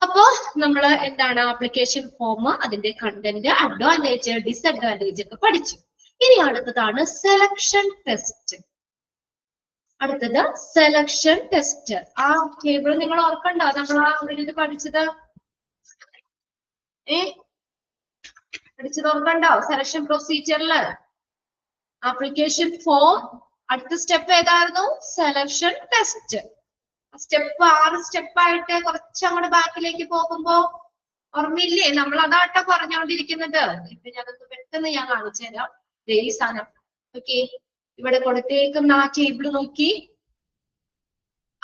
അപ്പോ നമ്മള് എന്താണ് ആപ്ലിക്കേഷൻ ഫോം, അതിന്റെ കണ്ടന്റ്, അഡ്വാൻറ്റേജ്, ഡിസഡ്വാൻറ്റേജ് ഒക്കെ പഠിച്ചു. ഇനി അടുത്തതാണ് സെലക്ഷൻ ടെസ്റ്റ്. അടുത്തത് സെലക്ഷൻ ടെസ്റ്റ്. ആ ടേബിൾ നിങ്ങൾ ഓർക്കണ്ടോ, നമ്മൾ ഇത് പഠിച്ചത് ഓർക്കണ്ടോ? സെലക്ഷൻ പ്രൊസീജിയറില് ആപ്ലിക്കേഷൻ ഫോം, അടുത്ത സ്റ്റെപ്പ് ഏതായിരുന്നു? Selection test. സ്റ്റെപ്പ് 6 സ്റ്റെപ്പായിട്ട് കുറച്ചങ്ങോട്ട് ബാക്കിലേക്ക് പോകുമ്പോ ഓർമ്മയില്ലേ? നമ്മൾ അതാട്ടോ പറഞ്ഞുകൊണ്ടിരിക്കുന്നത്. ഇപ്പൊ ഞാനൊന്ന് പെട്ടെന്ന് ഞാൻ കാണിച്ചു തരാം. ഈ സാധനം ഓക്കെ, ഇവിടെ കൊടുത്തേക്കുന്ന ആ ടേബിൾ നോക്കി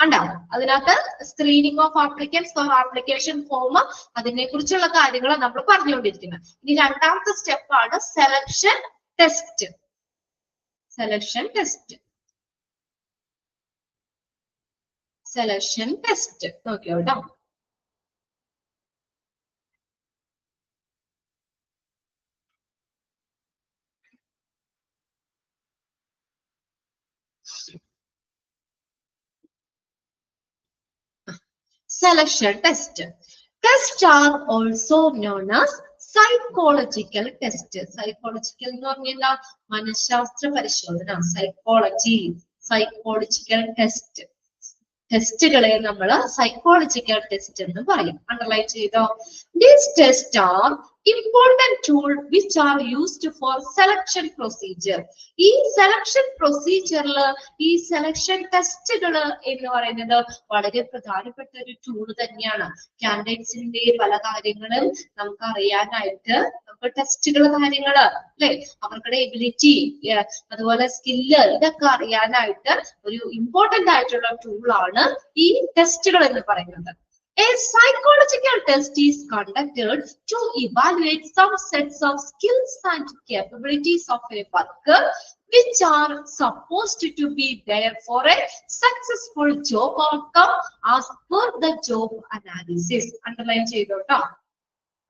ഉണ്ടോ? അതിനകത്ത് screening of applicants for application form, അതിനെ കുറിച്ചുള്ള കാര്യങ്ങളാണ് നമ്മൾ പറഞ്ഞുകൊണ്ടിരിക്കുന്നത്. ഇനി രണ്ടാമത്തെ സ്റ്റെപ്പാണ് selection test. Selection test, selection test നോക്കിയോ കേട്ടോ. Selection test. Tests are also known as psychological test. Psychological എന്ന് പറഞ്ഞാൽ മനഃശാസ്ത്ര പരിശോധന, സൈക്കോളജി, സൈക്കോളജിക്കൽ ടെസ്റ്റ്. ടെസ്റ്റുകളെ നമ്മൾ സൈക്കോളജിക്കൽ ടെസ്റ്റ് എന്ന് പറയും. അണ്ടർലൈൻ ചെയ്തോ? These tests are important tool which are used for selection procedure. ഈ സെലക്ഷൻ പ്രൊസീജിയറിൽ ഈ സെലക്ഷൻ ടെസ്റ്റുകൾ എന്ന് പറയുന്നത് വളരെ പ്രധാനപ്പെട്ട ഒരു ടൂൾ തന്നെയാണ്. കാൻഡിഡേറ്റ്സിന്റെ പല കാര്യങ്ങളും നമുക്ക് അറിയാനായിട്ട് നമുക്ക് ടെസ്റ്റുകൾ കാര്യങ്ങൾ അല്ലെ, അവരുടെ എബിലിറ്റി അതുപോലെ സ്കില്ല് ഇതൊക്കെ അറിയാനായിട്ട് ഒരു ഇമ്പോർട്ടന്റ് ആയിട്ടുള്ള ടൂളാണ് ഈ ടെസ്റ്റുകൾ എന്ന് പറയുന്നത്. A psychological test is conducted to evaluate some sets of skills and capabilities of a worker which are supposed to be there for a successful job outcome as per the job analysis. Underline ചെയ്തോട്ടോ.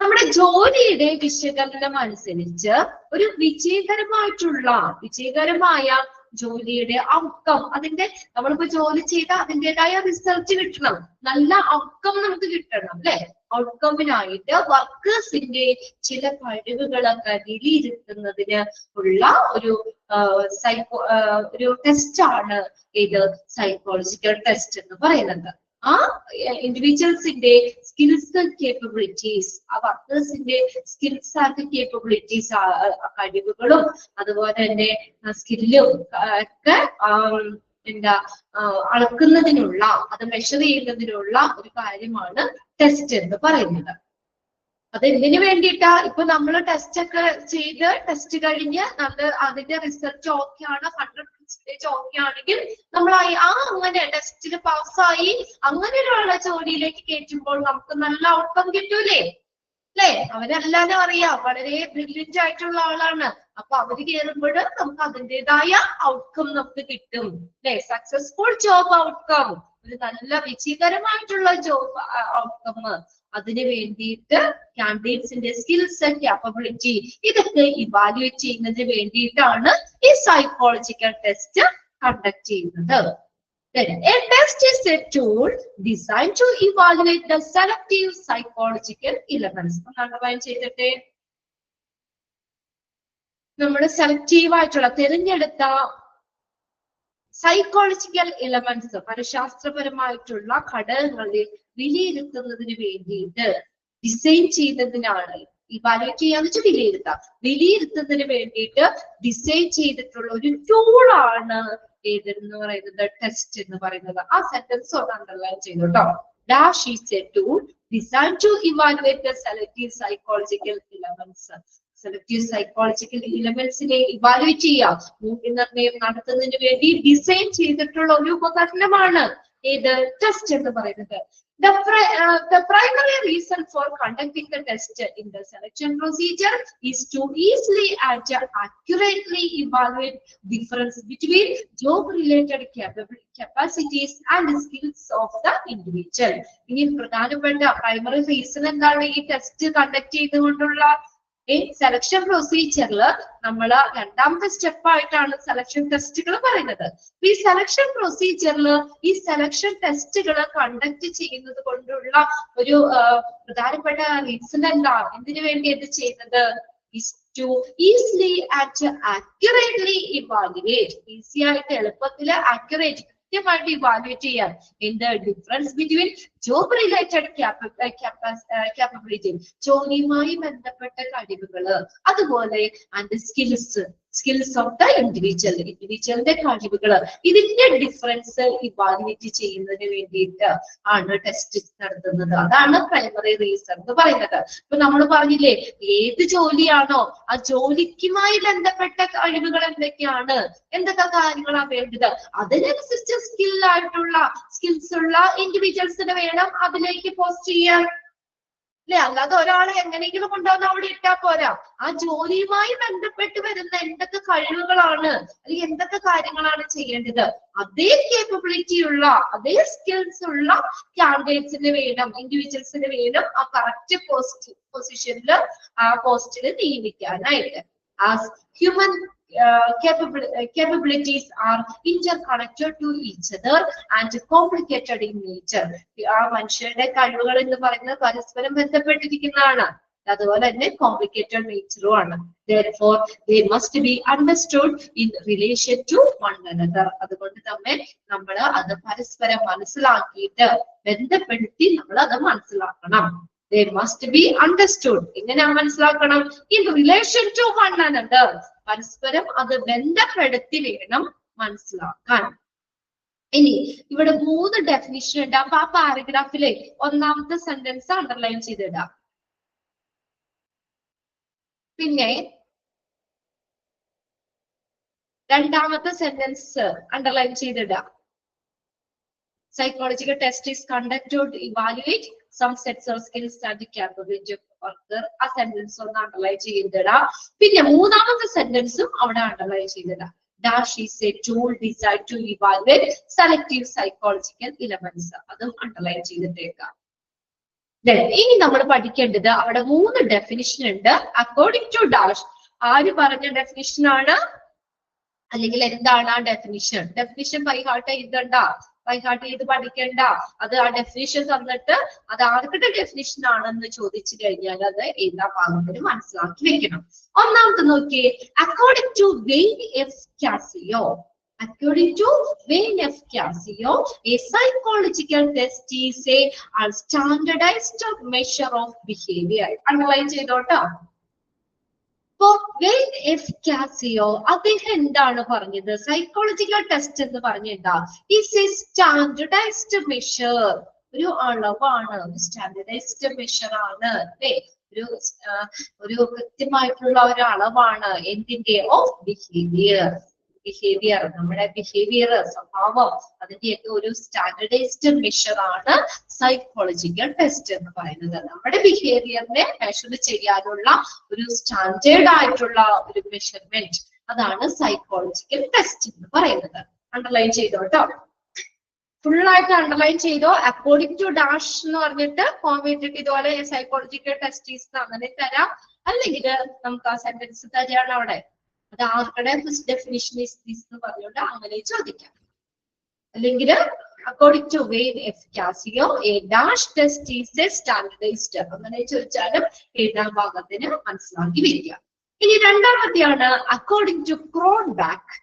നമ്മുടെ ജോലിയുടെ വിശകലനം അനുസരിച്ച് ഒരു വിജയകരമായ ജോലിയുടെ outcome, അതിന്റെ നമ്മളിപ്പോ ജോലി ചെയ്ത അതിൻ്റെതായ റിസൾട്ട് കിട്ടണം, നല്ല ഔട്ട്കം നമുക്ക് കിട്ടണം അല്ലെ. ഔട്ട്കമിനായിട്ട് വർക്കേഴ്സിന്റെ ചില കഴിവുകളൊക്കെ വിലയിരുത്തുന്നതിന് ഉള്ള ഒരു ടെസ്റ്റ് ആണ് ഇത് സൈക്കോളജിക്കൽ ടെസ്റ്റ് എന്ന് പറയുന്നത്. ആ ഇൻഡിവിജ്വൽസിന്റെ സ്കിൽസ് കേപ്പബിലിറ്റീസ്, ആ വർക്കേഴ്സിന്റെ സ്കിൽസ് ആൻഡ് കേപ്പബിലിറ്റീസ്, കഴിവുകളും അതുപോലെ തന്നെ സ്കില്ലും ഒക്കെ അളക്കുന്നതിനുള്ള, അത് മെഷർ ചെയ്യുന്നതിനുള്ള ഒരു കാര്യമാണ് ടെസ്റ്റ് എന്ന് പറയുന്നത്. അതെന്തിനു വേണ്ടിയിട്ടാ? ഇപ്പൊ നമ്മൾ ടെസ്റ്റ് ഒക്കെ ചെയ്ത് ടെസ്റ്റ് കഴിഞ്ഞ് നമ്മൾ അതിന്റെ റിസൾട്ട് ഓക്കെ ആണ്, 100% ഓക്കെ ആണെങ്കിൽ നമ്മൾ അങ്ങനെ ടെസ്റ്റിൽ പാസ്സായി അങ്ങനെയുള്ള ജോലിയിലേക്ക് കയറ്റുമ്പോൾ നമുക്ക് നല്ല ഔട്ട്കം കിട്ടൂലേ അല്ലെ? അവരെല്ലാരും അറിയാം, വളരെ ബ്രില്യന്റ് ആയിട്ടുള്ള ആളാണ്. അപ്പൊ അവര് കയറുമ്പോൾ നമുക്ക് അതിൻ്റെതായ ഔട്ട്കം നമുക്ക് കിട്ടും അല്ലെ. സക്സസ്ഫുൾ ജോബ് ഔട്ട്കം, ഒരു നല്ല വിജയകരമായിട്ടുള്ള ജോബ് ഔട്ട്കം, അതിന് വേണ്ടിയിട്ട് കാൻഡിഡേറ്റ്സിന്റെ സ്കിൽസ്, ക്യാപ്പബിലിറ്റി ഇതൊക്കെ ഇവാലുവേറ്റ് ചെയ്യുന്നതിന് വേണ്ടിയിട്ടാണ് ഈ സൈക്കോളജിക്കൽ ടെസ്റ്റ് കണ്ടക്ട് ചെയ്യുന്നത്. A test is a tool designed to evaluate the selective psychological elements. Underline ചെയ്തിട്ട് നമ്മുടെ സെലക്റ്റീവ് ആയിട്ടുള്ള തിരഞ്ഞെടുത്ത സൈക്കോളജിക്കൽ എലമെന്റ്സ്, മനഃശാസ്ത്രപരമായിട്ടുള്ള ഘടകങ്ങളെ വിലയിരുത്തുന്നതിന് വേണ്ടിയിട്ട് ഡിസൈൻ ചെയ്യുന്നതിനാണ്. ഇവാലുവേറ്റ് ചെയ്യാന്ന് വെച്ചാൽ വിലയിരുത്തുന്നതിന് വേണ്ടിയിട്ട് ഡിസൈൻ ചെയ്തിട്ടുള്ള ഒരു ടൂളാണ് ഏതെന്ന് പറയുന്നത് ടെസ്റ്റ് എന്ന് പറയുന്നത്. ആ സെന്റൻസ് ഒന്ന് underline ചെയ്തോട്ടോ. Dash is a tool designed to evaluate the selective psychological elements. Selective psychological എലമെന്റ്സിനെ ഇവാലുവേറ്റ് ചെയ്യാം, മൂല്യനിർണ്ണയം നടത്തുന്നതിന് വേണ്ടി ഡിസൈൻ ചെയ്തിട്ടുള്ള ഒരു ഉപകരണമാണ് ഏത് ടെസ്റ്റ് എന്ന് പറയുന്നത്. The primary reason for conducting the test in the selection procedure is to easily and accurately evaluate difference between job-related capacities and skills of the individual. ഇനി പ്രധാനപ്പെട്ട പ്രൈമറി റീസൺ എന്താണ് ഈ ടെസ്റ്റ് കണ്ടക്ട് ചെയ്തുകൊണ്ടുള്ള selection പ്രൊസീജിയറിൽ നമ്മൾ രണ്ടാമത്തെ സ്റ്റെപ്പായിട്ടാണ് selection ടെസ്റ്റുകൾ പറയുന്നത്. ഈ സെലക്ഷൻ പ്രൊസീജിയറിൽ ഈ സെലക്ഷൻ ടെസ്റ്റുകൾ കണ്ടക്ട് ചെയ്യുന്നത് കൊണ്ടുള്ള ഒരു പ്രധാനപ്പെട്ട റീസൺ എന്താ? എന്തിനു വേണ്ടി ഇത് ചെയ്യുന്നത്? is to easily and accurately evaluate. Easy ആയിട്ട് എളുപ്പത്തിൽ ആക്യുറേറ്റ് കൃത്യമായിട്ട് ഇവാലുവേറ്റ് ചെയ്യാൻ in the difference between job related capability, ജോലിയുമായി ബന്ധപ്പെട്ട കഴിവുകള്, അതുപോലെ and skills, skills of the ഇൻഡിവിജ്വലിന്റെ കഴിവുകൾ ഇതിന്റെ ഡിഫറൻസ് ഇവാലുവേറ്റ് ചെയ്യുന്നതിന് വേണ്ടിയിട്ട് ആണ് ടെസ്റ്റ് നടത്തുന്നത്. അതാണ് പ്രൈമറി റീസൺ എന്ന് പറയുന്നത്. ഇപ്പൊ നമ്മൾ പറഞ്ഞില്ലേ, ഏത് ജോലിയാണോ ആ ജോലിക്കുമായി ബന്ധപ്പെട്ട കഴിവുകൾ എന്തൊക്കെയാണ്, എന്തൊക്കെ കാര്യങ്ങളാണ് വേണ്ടത്, അതിനനുസരിച്ച് സ്കിൽസ് ഉള്ള ഇൻഡിവിജ്വൽസിന് വേണം അതിലേക്ക് പോസ്റ്റ് ചെയ്യാൻ അല്ലെ. അല്ലാതെ ഒരാളെ എങ്ങനെയെങ്കിലും കൊണ്ടുവന്ന് അവിടെ ഇട്ടാൽ പോരാ. ആ ജോലിയുമായി ബന്ധപ്പെട്ട് വരുന്ന എന്തൊക്കെ കഴിവുകളാണ് അല്ലെങ്കിൽ എന്തൊക്കെ കാര്യങ്ങളാണ് ചെയ്യേണ്ടത്, അതേ കേപ്പബിലിറ്റി ഉള്ള അതേ സ്കിൽസ് ഉള്ള കാൻഡിഡേറ്റ്സിന് വേണം, ഇൻഡിവിജ്വൽസിന് വേണം ആ കറക്റ്റ് പൊസിഷനിൽ ആ പോസ്റ്റിൽ നിയമിക്കാനായിട്ട്. As human capabilities are interconnected to each other and complicated in nature. ആ മനുഷ്യരുടെ കഴിവുകൾ എന്ന് പറയുന്നത് പരസ്പരം ബന്ധപ്പെട്ടിരിക്കുന്നതാണ്, അതുപോലെ തന്നെ കോംപ്ലിക്കേറ്റഡ് നേച്ചറും ആണ്. Therefore, they must be understood in relation to one another. അതുകൊണ്ട് തന്നെ നമ്മൾ അത് പരസ്പരം മനസ്സിലാക്കിയിട്ട് ബന്ധപ്പെടുത്തി നമ്മൾ അത് മനസ്സിലാക്കണം. They must be understood. എങ്ങനെ മനസ്സിലാക്കണം? In relation to one another. പരസ്പരം അത് ബന്ധപ്പെടുത്തി വേണം മനസ്സിലാക്കാൻ. ഇനി ഇവിടെ 3 ഡെഫിനിഷൻ ഉണ്ട്. അപ്പൊ ആ പാരഗ്രാഫിലെ ഒന്നാമത്തെ സെന്റൻസ് അണ്ടർലൈൻ ചെയ്തിടാം. പിന്നെ രണ്ടാമത്തെ സെന്റൻസ് അണ്ടർലൈൻ ചെയ്തിടാം. Psychological test is conducted to evaluate some sets of skills and capability of worker. ആ സെന്റൻസ് ഒന്ന് അണ്ടർലൈൻ ചെയ്തിടാം. പിന്നെ മൂന്നാമത്തെ സെന്റൻസും അവിടെ അണ്ടർലൈൻ ചെയ്തിടാം. Dash is a tool designed to evaluate selective psychological elements. അതും അണ്ടർലൈൻ ചെയ്തിട്ടേക്കാം. ഇനി നമ്മൾ പഠിക്കേണ്ടത് അവിടെ 3 ഡെഫിനിഷൻ ഉണ്ട്. അക്കോർഡിംഗ് ടു ഡാഷ് ആര് പറഞ്ഞ ഡെഫിനിഷൻ ആണ്, അല്ലെങ്കിൽ എന്താണ് ആ ഡെഫിനിഷൻ? ഡെഫിനിഷൻ ബൈഹാർട്ട് എഴുതണ്ട, ബൈഹാർട്ട് ചെയ്ത് പഠിക്കണ്ട. അത് ആ ഡെഫിനിഷൻ തന്നിട്ട് അത് ആർക്കിന്റെ ഡെഫിനിഷൻ ആണെന്ന് ചോദിച്ചു കഴിഞ്ഞാൽ അത് എല്ലാ ഭാഗത്തിനും മനസ്സിലാക്കി വെക്കണം. ഒന്നാമത്തെ നോക്കിയേ, according to Wayne F Cascio. According to Wayne F. Cascio, a psychological test is a standardized measure of behavior. Underline ചെയ്തോട്ടോ. വെയ്ൻ എഫ് കാസിയോ അദ്ദേഹം എന്താണ് പറഞ്ഞത്? സൈക്കോളജിക്കൽ ടെസ്റ്റ് എന്ന് പറഞ്ഞിട്ടാ ഈസ് എ സ്റ്റാൻഡർഡൈസ്ഡ് മെഷർ. ഒരു അളവാണ്, സ്റ്റാൻഡർഡൈസ്ഡ് മെഷർ ആണ് അല്ലെ, ഒരു കൃത്യമായിട്ടുള്ള ഒരു അളവാണ് എന്തിന്റെ? Of behaviour. നമ്മുടെ ബിഹേവിയർ, സ്വഭാവം, അതിന്റെയൊക്കെ ഒരു സ്റ്റാൻഡർഡൈസ്ഡ് മെഷർ ആണ് സൈക്കോളജിക്കൽ ടെസ്റ്റ് എന്ന് പറയുന്നത്. നമ്മുടെ ബിഹേവിയറിനെ മെഷർ ചെയ്യാനുള്ള ഒരു സ്റ്റാൻഡേർഡ് ആയിട്ടുള്ള ഒരു മെഷർമെന്റ്, അതാണ് സൈക്കോളജിക്കൽ ടെസ്റ്റ് എന്ന് പറയുന്നത്. അണ്ടർലൈൻ ചെയ്തോട്ടോ, ഫുൾ ആയിട്ട് അണ്ടർലൈൻ ചെയ്തോ. അക്കോർഡിംഗ് ടു ഡാഷ് എന്ന് പറഞ്ഞിട്ട് കോമേറ്റിട്ട് ഇതുപോലെ സൈക്കോളജിക്കൽ ടെസ്റ്റീസ് അങ്ങനെ തരാം, അല്ലെങ്കിൽ നമുക്ക് ആ സെന്റൻസ് തരാണ് അവിടെ. അത് ആർക്കടെ ഡെഫിനിഷൻ എന്ന് പറഞ്ഞുകൊണ്ട് അങ്ങനെ ചോദിക്കാം. അല്ലെങ്കിൽ according to Wayne F Cascio a dash test is a standardized, അങ്ങനെ ചോദിച്ചാലും എഴുതാൻ ഭാഗത്തിന് മനസ്സിലാക്കി വയ്ക്കുക. ഇനി രണ്ടാമത്തെയാണ് according to Cronbach.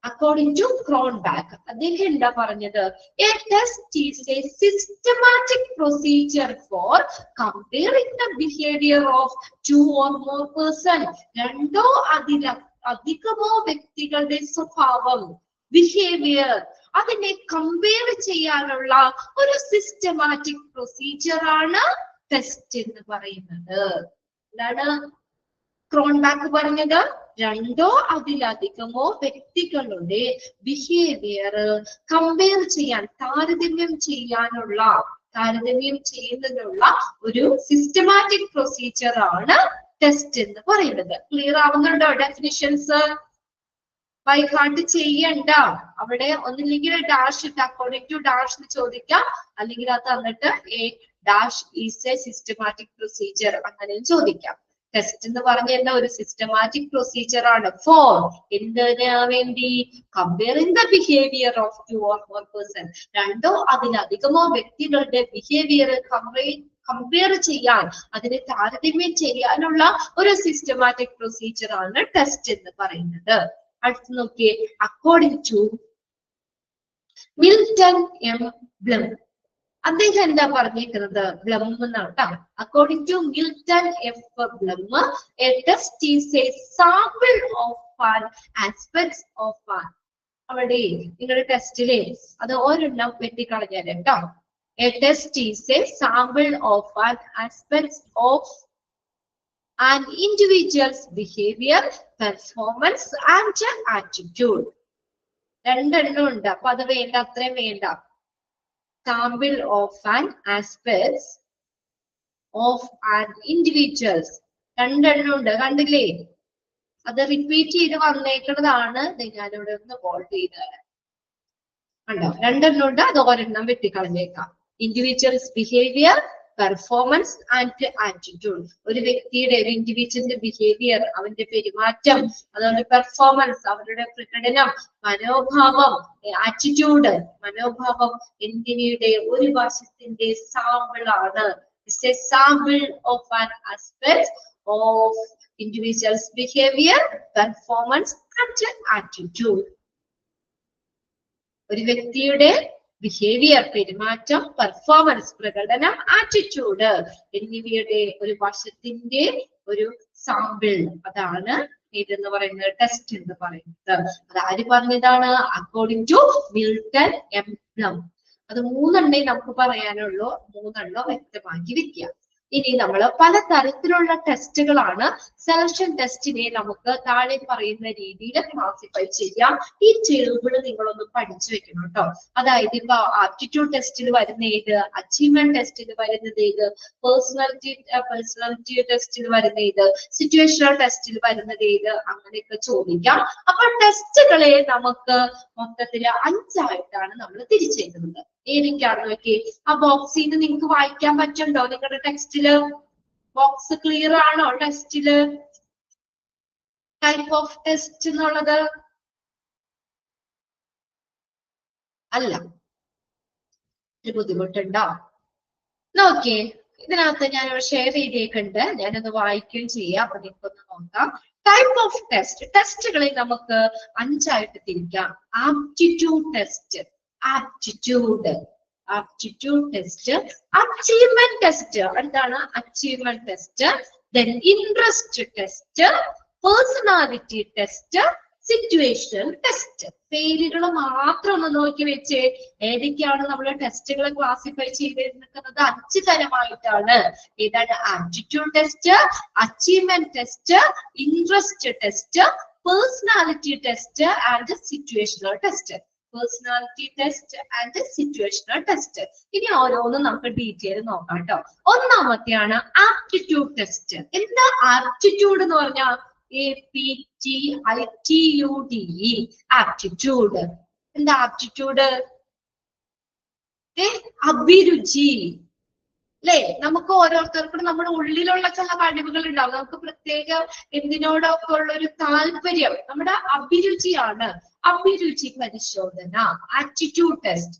According to Cronbach, അദ്ദേഹം എന്താ പറഞ്ഞത്? A test is a systematic procedure for comparing the behavior of 2 or more persons. രണ്ടോ അധികമോ വ്യക്തികളുടെ സ്വഭാവം, ബിഹേവിയർ, അതിനെ കമ്പയർ ചെയ്യാനുള്ള ഒരു സിസ്റ്റമാറ്റിക് പ്രൊസീജിയർ ആണ് ടെസ്റ്റ് എന്ന് പറയുന്നത്. എന്താണ് ക്രോൺബാക്ക് പറഞ്ഞത്? രണ്ടോ അതിലധികമോ വ്യക്തികളുടെ ബിഹേവിയർ കമ്പയർ ചെയ്യാൻ, താരതമ്യം ചെയ്യുന്നതിനുള്ള ഒരു സിസ്റ്റമാറ്റിക് പ്രൊസീജിയർ ആണ് ടെസ്റ്റ് എന്ന് പറയുന്നത്. ക്ലിയർ ആവുന്നുണ്ടോ? ഡെഫിനിഷൻസ് ബൈ ഹാർട്ട് ചെയ്യണ്ട. അവിടെ ഒന്നില്ലെങ്കിൽ ഡാഷ് ഇട്ട് അക്കോർഡിംഗ് ടു ഡാഷ് എന്ന് ചോദിക്കാം, അല്ലെങ്കിൽ അത് തന്നിട്ട് A dash is A systematic procedure അങ്ങനെയും ചോദിക്കാം. ടെസ്റ്റ് എന്ന് പറഞ്ഞ ഒരു സിസ്റ്റമാറ്റിക് പ്രൊസീജിയർ ആണ് ഫോർ എന്തിനാ വേണ്ടി? Comparing the behaviour of 2 or more person. രണ്ടോ അതിലധികമോ വ്യക്തികളുടെ ബിഹേവിയർ കമ്പയർ ചെയ്യാൻ, അതിനെ താരതമ്യം ചെയ്യാനുള്ള ഒരു സിസ്റ്റമാറ്റിക് പ്രൊസീജിയർ ആണ് ടെസ്റ്റ് എന്ന് പറയുന്നത്. അടുത്ത് നോക്കിയേ, according to Milton M Blum. അദ്ദേഹം എന്താ പറഞ്ഞിരിക്കുന്നത്? ബ്ലം എന്നാണ് കേട്ടോ. According to Milton F Blum, a test is a sample of an aspects of an. അവിടെ നിങ്ങളുടെ ടെസ്റ്റിലെ അത് ഒരെണ്ണം വെട്ടിക്കളഞ്ഞാൽ കേട്ടോ. A test is a sample of an aspects of an individual's behavior, performance and attitude. രണ്ടെണ്ണം ഉണ്ട്. അപ്പൊ അത് വേണ്ട, അത്രയും വേണ്ട. Sample of an aspects of an individuals, രണ്ടെണ്ണം ഉണ്ട്. കണ്ടില്ലേ? അത് റിപ്പീറ്റ് ചെയ്ത് വന്നേക്കുന്നതാണ്. ഞാനിവിടെ ഒന്ന് ബോൾഡ് ചെയ്ത് കണ്ടോ. രണ്ടെണ്ണം ഉണ്ട്, അത് ഒരെണ്ണം വെട്ടിക്കളഞ്ഞേക്കാം. Individual's behaviour, performance and attitude. ഒരു വ്യക്തിയുടെ, ഒരു ഇൻഡിവിജ്വലിന്റെ ബിഹേവിയർ, അവന്റെ പെരുമാറ്റം, അതുപോലെ പെർഫോമൻസ്, അവരുടെ പ്രകടനം, മനോഭാവം, ആറ്റിറ്റ്യൂഡ്, മനോഭാവം എന്നിവയുടെ ഒരു വശത്തിന്റെ സാമ്പിൾ ആണ്. It's A sample of an aspect of individuals behaviour, performance and attitude. ഒരു വ്യക്തിയുടെ ബിഹേവിയർ, പെരുമാറ്റം, പെർഫോമൻസ്, പ്രകടനം, ആറ്റിറ്റ്യൂഡ് എന്നിവയുടെ ഒരു വശത്തിന്റെ ഒരു സാമ്പിൾ, അതാണ് ഇതെന്ന് പറയുന്നത്, ടെസ്റ്റ് എന്ന് പറയുന്നത്. അത് ആര് പറഞ്ഞതാണ്? According to Milton F Blum. അത് മൂന്നെണ്ണേ നമുക്ക് പറയാനുള്ളൂ. മൂന്നെണ്ണം വ്യക്തമാക്കി വെക്കുക. ഇനി നമ്മൾ പലതരത്തിലുള്ള ടെസ്റ്റുകളാണ്. സെലക്ഷൻ ടെസ്റ്റിനെ നമുക്ക് താഴെ പറയുന്ന രീതിയിൽ ക്ലാസിഫൈ ചെയ്യാം. ഈ ടേബിൾ നിങ്ങളൊന്ന് പഠിച്ചു വെക്കണം കേട്ടോ. അതായത് ഇപ്പൊ ആപ്റ്റിറ്റ്യൂഡ് ടെസ്റ്റിൽ വരുന്ന ഏത്, അച്ചീവ്മെന്റ് ടെസ്റ്റിൽ വരുന്നത് ഏത്, പേഴ്സണാലിറ്റി ടെസ്റ്റിൽ വരുന്ന ഏത്, സിറ്റുവേഷണൽ ടെസ്റ്റിൽ വരുന്നത് ഏത്, അങ്ങനെയൊക്കെ ചോദിക്കാം. അപ്പൊ ടെസ്റ്റുകളെ നമുക്ക് മൊത്തത്തിൽ 5 ആയിട്ടാണ് നമ്മൾ തിരിച്ചേക്കുന്നത്. ഏതൊക്കെയാണെന്ന് നോക്കി. ആ ബോക്സിൽ നിന്ന് നിങ്ങൾക്ക് വായിക്കാൻ പറ്റുണ്ടോ? നിങ്ങളുടെ ടെക്സ്റ്റില് ബോക്സ് ക്ലിയർ ആണോ? ടെസ്റ്റില് ടൈപ്പ് ഓഫ് ടെസ്റ്റ് എന്നുള്ളത് അല്ല, ബുദ്ധിമുട്ടുണ്ടോ? നോക്കിയേ, ഇതിനകത്ത് ഞാൻ ഷെയർ ചെയ്തേക്കുണ്ട്. ഞാനത് വായിക്കുകയും ചെയ്യാം. അപ്പൊ നിങ്ങൾക്കൊന്ന് നോക്കാം. Type of test. ടെസ്റ്റുകളെ നമുക്ക് 5 ആയിട്ട് തിരിക്കാം. Aptitude test, aptitude test, achievement test. എന്താണ് achievement test? Then interest test, personality test, situational test. പേരുകൾ മാത്രം ഒന്ന് നോക്കി വെച്ച് ഏതൊക്കെയാണ് നമ്മൾ ടെസ്റ്റുകളെ ക്ലാസിഫൈ ചെയ്തിരിക്കുന്നത്? 5 തരമായിട്ടാണ്. ഏതാണ്? Aptitude test, achievement test, interest test, personality test and situational test. Personality test and situational test. ഇനി ഓരോന്നും നമുക്ക് ഡീറ്റെയിൽ നോക്കാം കേട്ടോ. ഒന്നാമത്തെയാണ് ആപ്റ്റിറ്റ്യൂഡ് ടെസ്റ്റ്. എന്താ ആപ്റ്റിറ്റ്യൂഡ് എന്ന് പറഞ്ഞാൽ? APTITUDE, aptitude. എന്താ ആപ്റ്റിറ്റ്യൂഡ്? അഭിരുചി അല്ലെ? നമുക്ക് ഓരോരുത്തർക്കും നമ്മുടെ ഉള്ളിലുള്ള ചില കഴിവുകൾ ഉണ്ടാവും. നമുക്ക് പ്രത്യേക എന്തിനോടൊക്കെ ഉള്ള ഒരു താല്പര്യം, നമ്മുടെ അഭിരുചിയാണ്. അഭിരുചി പരിശോധന, ആപ്റ്റിറ്റ്യൂഡ് ടെസ്റ്റ്.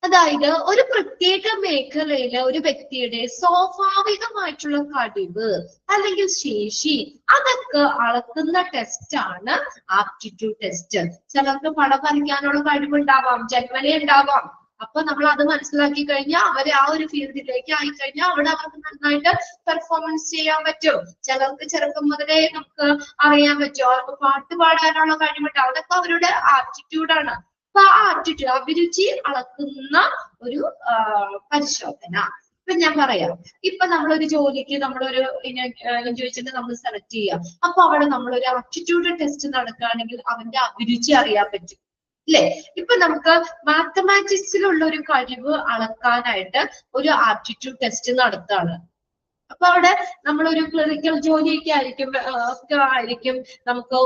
അതായത് ഒരു പ്രത്യേക മേഖലയിലെ ഒരു വ്യക്തിയുടെ സ്വാഭാവികമായിട്ടുള്ള കഴിവ് അല്ലെങ്കിൽ ശേഷി, അതൊക്കെ അളക്കുന്ന ടെസ്റ്റ് ആണ് ആപ്റ്റിറ്റ്യൂഡ് ടെസ്റ്റ്. ചിലർക്ക് പടം വരയ്ക്കാനുള്ള കഴിവുണ്ടാവാം, ജന്മനേ ഉണ്ടാവാം. അപ്പൊ നമ്മൾ അത് മനസ്സിലാക്കി കഴിഞ്ഞാൽ അവര് ആ ഒരു ഫീൽഡിലേക്ക് ആയിക്കഴിഞ്ഞാൽ അവിടെ അവർക്ക് നന്നായിട്ട് പെർഫോമൻസ് ചെയ്യാൻ പറ്റും. ചിലർക്ക് ചെറുപ്പം മുതലേ നമുക്ക് അറിയാൻ പറ്റും, അവർക്ക് പാട്ട് പാടാനുള്ള കഴിവുണ്ട്. അതൊക്കെ അവരുടെ ആപ്റ്റിറ്റ്യൂഡാണ്. അപ്പൊ ആ ആപ്റ്റിറ്റ്യൂഡ്, അഭിരുചി അളക്കുന്ന ഒരു പരിശോധന. ഇപ്പൊ ഞാൻ പറയാം, ഇപ്പൊ നമ്മളൊരു ജോലിക്ക് നമ്മളൊരു ചോദിച്ചിട്ട് നമ്മൾ സെലക്ട് ചെയ്യാം. അപ്പൊ അവിടെ നമ്മളൊരു ആപ്റ്റിറ്റ്യൂഡ് ടെസ്റ്റ് നടക്കുകയാണെങ്കിൽ അവന്റെ അഭിരുചി അറിയാൻ പറ്റും അല്ലെ? ഇപ്പൊ നമുക്ക് മാത്തമാറ്റിക്സിലുള്ള ഒരു കഴിവ് അളക്കാനായിട്ട് ഒരു ആപ്റ്റിറ്റ്യൂഡ് ടെസ്റ്റ് നടത്താണ്. അപ്പൊ അവിടെ നമ്മളൊരു ക്ലറിക്കൽ ജോലിയൊക്കെ ആയിരിക്കും നമുക്ക്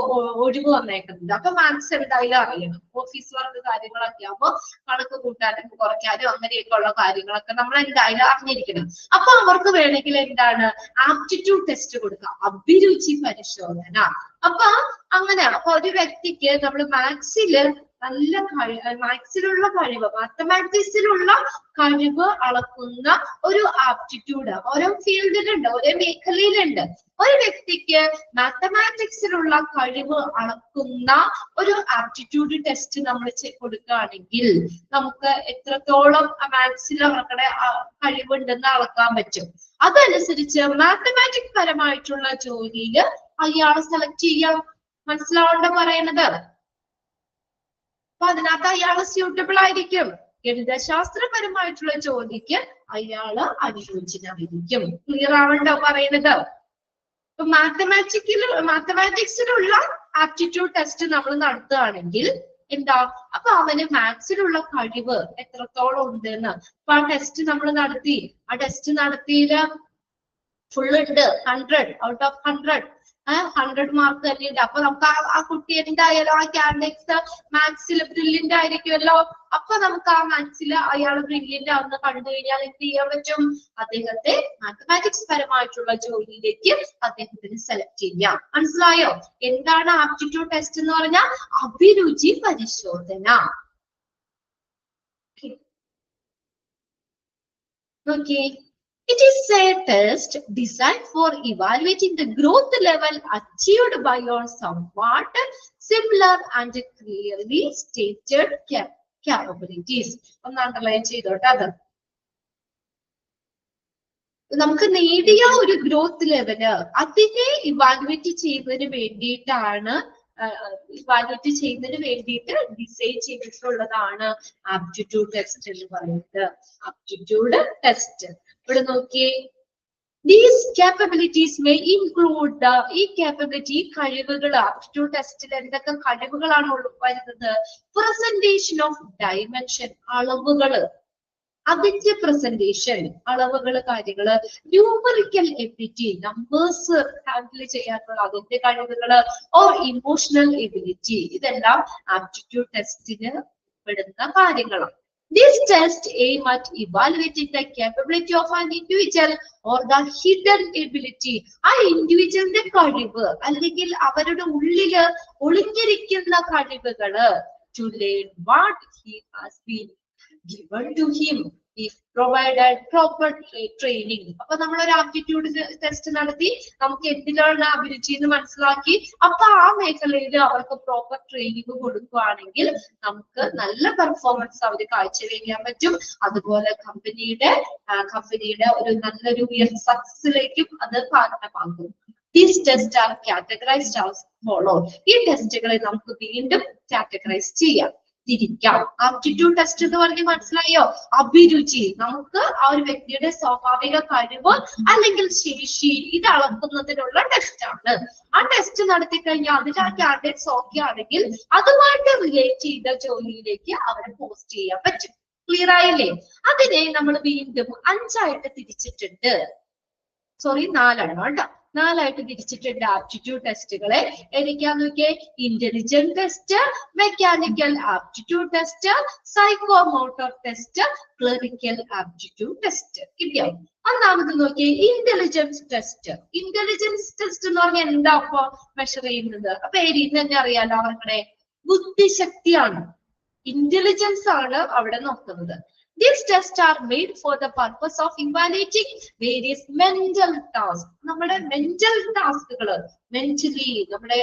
ഒഴിവ് വന്നേക്കുന്നത്. അപ്പൊ മാത്സ് എന്തായാലും അറിയണം. ഓഫീസ് വർക്ക് കാര്യങ്ങളൊക്കെ ആകുമ്പോൾ കണക്ക് കൂട്ടാനും കുറയ്ക്കാനും അങ്ങനെയൊക്കെ ഉള്ള കാര്യങ്ങളൊക്കെ നമ്മൾ എന്തായാലും അറിഞ്ഞിരിക്കണം. അപ്പൊ അവർക്ക് വേണമെങ്കിൽ എന്താണ് ആപ്റ്റിറ്റ്യൂഡ് ടെസ്റ്റ് കൊടുക്കാം, അഭിരുചി പരിശോധന. അപ്പൊ അങ്ങനെ അപ്പൊ ഒരു വ്യക്തിക്ക് നമ്മൾ മാത്സില് നല്ല മാത്സിലുള്ള കഴിവ്, മാത്തമാറ്റിക്സിലുള്ള കഴിവ് അളക്കുന്ന ഒരു ആപ്റ്റിറ്റ്യൂഡ് ഓരോ ഫീൽഡിലുണ്ട്, ഓരോ മേഖലയിലുണ്ട്. ഒരു വ്യക്തിക്ക് മാത്തമാറ്റിക്സിലുള്ള കഴിവ് അളക്കുന്ന ഒരു ആപ്റ്റിറ്റ്യൂഡ് ടെസ്റ്റ് നമ്മൾ കൊടുക്കുകയാണെങ്കിൽ നമുക്ക് എത്രത്തോളം മാത്സിൽ അവരുടെ കഴിവുണ്ടെന്ന് അളക്കാൻ പറ്റും. അതനുസരിച്ച് മാത്തമാറ്റിക്സ് പരമായിട്ടുള്ള ജോലിയിൽ അയാളെ സെലക്ട് ചെയ്യാം. മനസ്സിലാവണ്ട പറയുന്നത്? അപ്പൊ അതിനകത്ത് അയാള് സ്യൂട്ടബിൾ ആയിരിക്കും. ഗണിതശാസ്ത്രപരമായിട്ടുള്ള ജോലിക്ക് അയാള് അനുയോജ്യനായിരിക്കും. ക്ലിയർ ആവണ്ടോ പറയുന്നത്? ഇപ്പൊ മാത്തമാറ്റിക്സിലുള്ള ആപ്റ്റിറ്റ്യൂഡ് ടെസ്റ്റ് നമ്മൾ നടത്തുകയാണെങ്കിൽ എന്താ, അപ്പൊ അവന് മാത്സിലുള്ള കഴിവ് എത്രത്തോളം ഉണ്ടെന്ന് അപ്പൊ ആ ടെസ്റ്റ് നമ്മൾ നടത്തി. ആ ടെസ്റ്റ് നടത്തിയില് ഫുൾ ഉണ്ട്, 100 ഔട്ട് ഓഫ് 100 100 മാർക്ക് തന്നെയുണ്ട്. അപ്പൊ നമുക്ക് ആ കുട്ടി എന്തായാലും ആ കാൻഡിഡേറ്റ്സ് മാത്സിൽ ബ്രില്യന്റ് ആയിരിക്കുമല്ലോ. അപ്പൊ നമുക്ക് ആ മാത്സിൽ അയാൾ ബ്രില്യന്റ് ആണെന്ന് കണ്ടു കഴിഞ്ഞാൽ എന്ത് ചെയ്യാൻ പറ്റും? അദ്ദേഹത്തെ മാത്തമാറ്റിക്സ് പരമായിട്ടുള്ള ജോലിയിലേക്ക് അദ്ദേഹത്തിന് സെലക്ട് ചെയ്യാം. മനസ്സിലായോ? എന്താണ് ആപ്റ്റിറ്റ്യൂഡ് ടെസ്റ്റ് എന്ന് പറഞ്ഞാൽ? അഭിരുചി പരിശോധന. Okay, it is a test designed for evaluating the growth level achieved by your somewhat similar and clearly stated capabilities. ഒന്ന് അണ്ടർലൈൻ ചെയ്തോട്ടെ. അത് നമുക്ക് നേടിയ ഒരു ഗ്രോത്ത് ലെവല് അതിനെ ഇവാലുവേറ്റ് ചെയ്യുന്നതിന് വേണ്ടിയിട്ടാണ് ഡിസൈൻ ചെയ്തിട്ടുള്ളതാണ് ആപ്റ്റിറ്റ്യൂഡ് ടെസ്റ്റ് എന്ന് പറയുന്നത്. ആപ്റ്റിറ്റ്യൂഡ് ടെസ്റ്റ് ഇവിടെ നോക്കിയേ, these capabilities may include ഈ capability കഴിവുകൾ ആപ്റ്റിറ്റ്യൂഡ് ടെസ്റ്റിൽ എന്തൊക്കെ കഴിവുകളാണ് വരുന്നത്? പ്രസന്റേഷൻ ഓഫ് ഡയമെൻഷൻ, അളവുകള്, അതിന്റെ പ്രസന്റേഷൻ, അളവുകള്, കാര്യങ്ങള്, ന്യൂമറിക്കൽ എബിലിറ്റി, നമ്പേഴ്സ് ഹാൻഡിൽ ചെയ്യാനുള്ള അതിന്റെ കഴിവുകള്, ഓർ ഇമോഷണൽ എബിലിറ്റി, ഇതെല്ലാം ആപ്റ്റിറ്റ്യൂഡ് ടെസ്റ്റിന് പെടുന്ന കാര്യങ്ങളാണ്. This test aim at evaluating the capability of an individual or the hidden ability. ആ ഇൻഡിവിജ്വലിന്റെ കഴിവ് അല്ലെങ്കിൽ അവരുടെ ഉള്ളില് ഒളിഞ്ഞിരിക്കുന്ന കഴിവുകള് to learn what he has been given to him if provided proper training. അപ്പൊ നമ്മൾ ഒരു ആപ്റ്റിറ്റ്യൂഡ് ടെസ്റ്റ് നടത്തി നമുക്ക് എന്തിലാണ് അഭിരുചി എന്ന് മനസ്സിലാക്കി. അപ്പൊ ആ മേഖലയിൽ അവർക്ക് പ്രോപ്പർ ട്രെയിനിങ് കൊടുക്കുകയാണെങ്കിൽ നമുക്ക് നല്ല പെർഫോമൻസ് അവർ കാഴ്ചവെക്കാൻ പറ്റും. അതുപോലെ കമ്പനിയുടെ ഒരു നല്ലൊരു സക്സസിലേക്കും അത് കാരണമാകും. These tests are categorized as follows. ഈ ടെസ്റ്റുകളെ നമുക്ക് വീണ്ടും കാറ്റഗറൈസ് ചെയ്യാം, തിരിക്കാം. ആപ്റ്റിറ്റ്യൂഡ് ടെസ്റ്റ് എന്ന് പറഞ്ഞ് മനസ്സിലായോ? അഭിരുചി, നമുക്ക് ആ ഒരു വ്യക്തിയുടെ സ്വാഭാവിക കഴിവ് അല്ലെങ്കിൽ ശേഷി ഇത് അളക്കുന്നതിനുള്ള ടെസ്റ്റ് ആണ്. ആ ടെസ്റ്റ് നടത്തി കഴിഞ്ഞാൽ അതിൽ ആ കാൻഡിഡേറ്റ്സ് ഓക്കെ ആണെങ്കിൽ അതുമായിട്ട് റിലേറ്റ് ചെയ്ത ജോലിയിലേക്ക് അവരെ പോസ്റ്റ് ചെയ്യാൻ പറ്റും. ക്ലിയർ ആയില്ലേ? അതിനെ നമ്മൾ വീണ്ടും 5 ആയിട്ട് തിരിച്ചിട്ടുണ്ട്. സോറി 4 കേട്ടോ. 4 ആയിട്ട് തിരിച്ചിട്ടുണ്ട് ആപ്റ്റിറ്റ്യൂഡ് ടെസ്റ്റുകളെ. ഏതൊക്കെയാന്ന് നോക്കിയേ? Intelligent test, mechanical aptitude test, psychomotor test, clerical aptitude test. കിട്ടിയോ? ഒന്നാമത് നോക്കിയേ, ഇന്റലിജൻസ് ടെസ്റ്റ്. ഇന്റലിജൻസ് ടെസ്റ്റ് എന്ന് പറഞ്ഞാൽ എന്താ അപ്പൊ മെഷർ ചെയ്യുന്നത്? അപ്പൊ ഏരിയ തന്നെ അറിയാലോ, അവരുടെ ബുദ്ധിശക്തിയാണ്, ഇന്റലിജൻസ് ആണ് അവിടെ നോക്കുന്നത്. These tests are made for the purpose of evaluating various mental tasks. നമ്മുടെ മെന്റൽ ടാസ്കുകള്, മെന്റലി നമ്മുടെ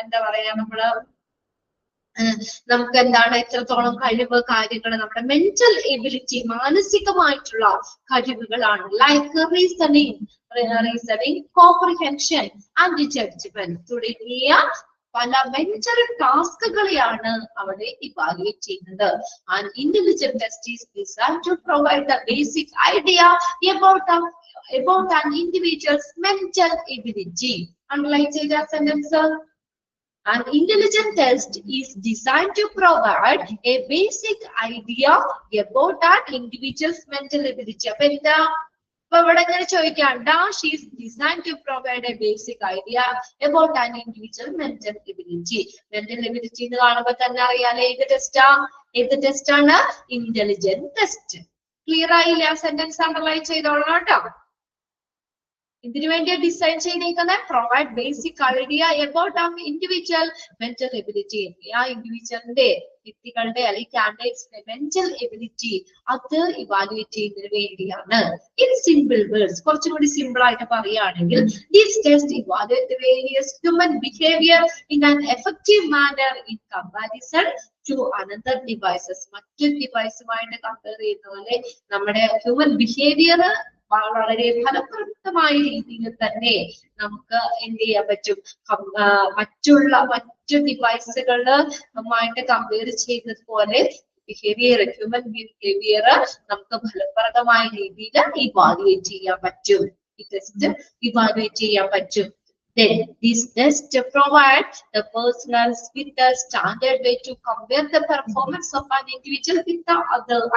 എന്താ പറയാ, നമുക്ക് എന്താണ് എത്രത്തോളം കഴിവ്, കാര്യങ്ങൾ, നമ്മുടെ മെന്റൽ എബിലിറ്റി, മാനസികമായിട്ടുള്ള കഴിവുകളാണ്. Like reasoning, comprehension and judgement തുടങ്ങിയ പല മെന്റൽ ടാസ്കുകളെയാണ് അവിടെ ഇവാലുവേറ്റ് ചെയ്യുന്നത്. And intelligent test is designed to provide the basic idea about an individual's mental ability. Underline ചെയ്ത sentence. An intelligent test is designed to provide a basic idea about an individual's mental ability. അപ്പൊ എന്താ ഇവിടെ ഇങ്ങനെ ചോദിക്കാം, dash is designed to provide a basic idea about an individual mental ability. Mental ability എന്ന് കാണുമ്പോൾ തന്നെ അറിയാലോ ഏത് ടെസ്റ്റ് ആണ്? Intelligent test. ക്ലിയർ ആയില്ല? സെന്റൻസ് അണ്ടർലൈൻ ചെയ്തോളാം കേട്ടോ. ഇതിനു വേണ്ടിയാ ഡിസൈൻ ചെയ്തേക്കുന്നത്. പ്രൊവൈഡ് ബേസിക് ഐഡിയ അബൌട്ട് ആ ഇൻഡിവിജ്വൽ മെന്റൽ എബിലിറ്റി. ആ ഇൻഡിവിജ്വലിന്റെ വ്യക്തികളുടെ അല്ലെങ്കിൽ കാൻഡിഡേറ്റ്സിന്റെ മെന്റൽ എബിലിറ്റി അത് ഇവാലുവേറ്റ് ചെയ്യുന്നതിന് വേണ്ടിയാണ്. ഇൻ സിമ്പിൾ വേർഡ്സ്, കുറച്ചും കൂടി സിമ്പിൾ ആയിട്ട് പറയുകയാണെങ്കിൽ, this test evaluate the various human behaviour in an effective manner in comparison to another devices. മറ്റൊരു ഡിവൈസുമായിട്ട് കമ്പയർ ചെയ്യുന്ന പോലെ നമ്മുടെ ഹ്യൂമൻ ബിഹേവിയർ വളരെ ഫലപ്രദമായ രീതിയിൽ തന്നെ നമുക്ക് എന്ത് ചെയ്യാൻ പറ്റും, മറ്റു ഡിവൈസുകളുമായിട്ട് കമ്പയർ ചെയ്തതുപോലെ ഹ്യൂമൻ ബിഹേവിയർ നമുക്ക് ഫലപ്രദമായ രീതിയിൽ ഇവാലുവേറ്റ് ചെയ്യാൻ പറ്റും. ഈ ടെസ്റ്റ് ഇവാലുവേറ്റ് ചെയ്യാൻ പറ്റും. Then this test provides the persons with a standard way to compare the performance of an individual with the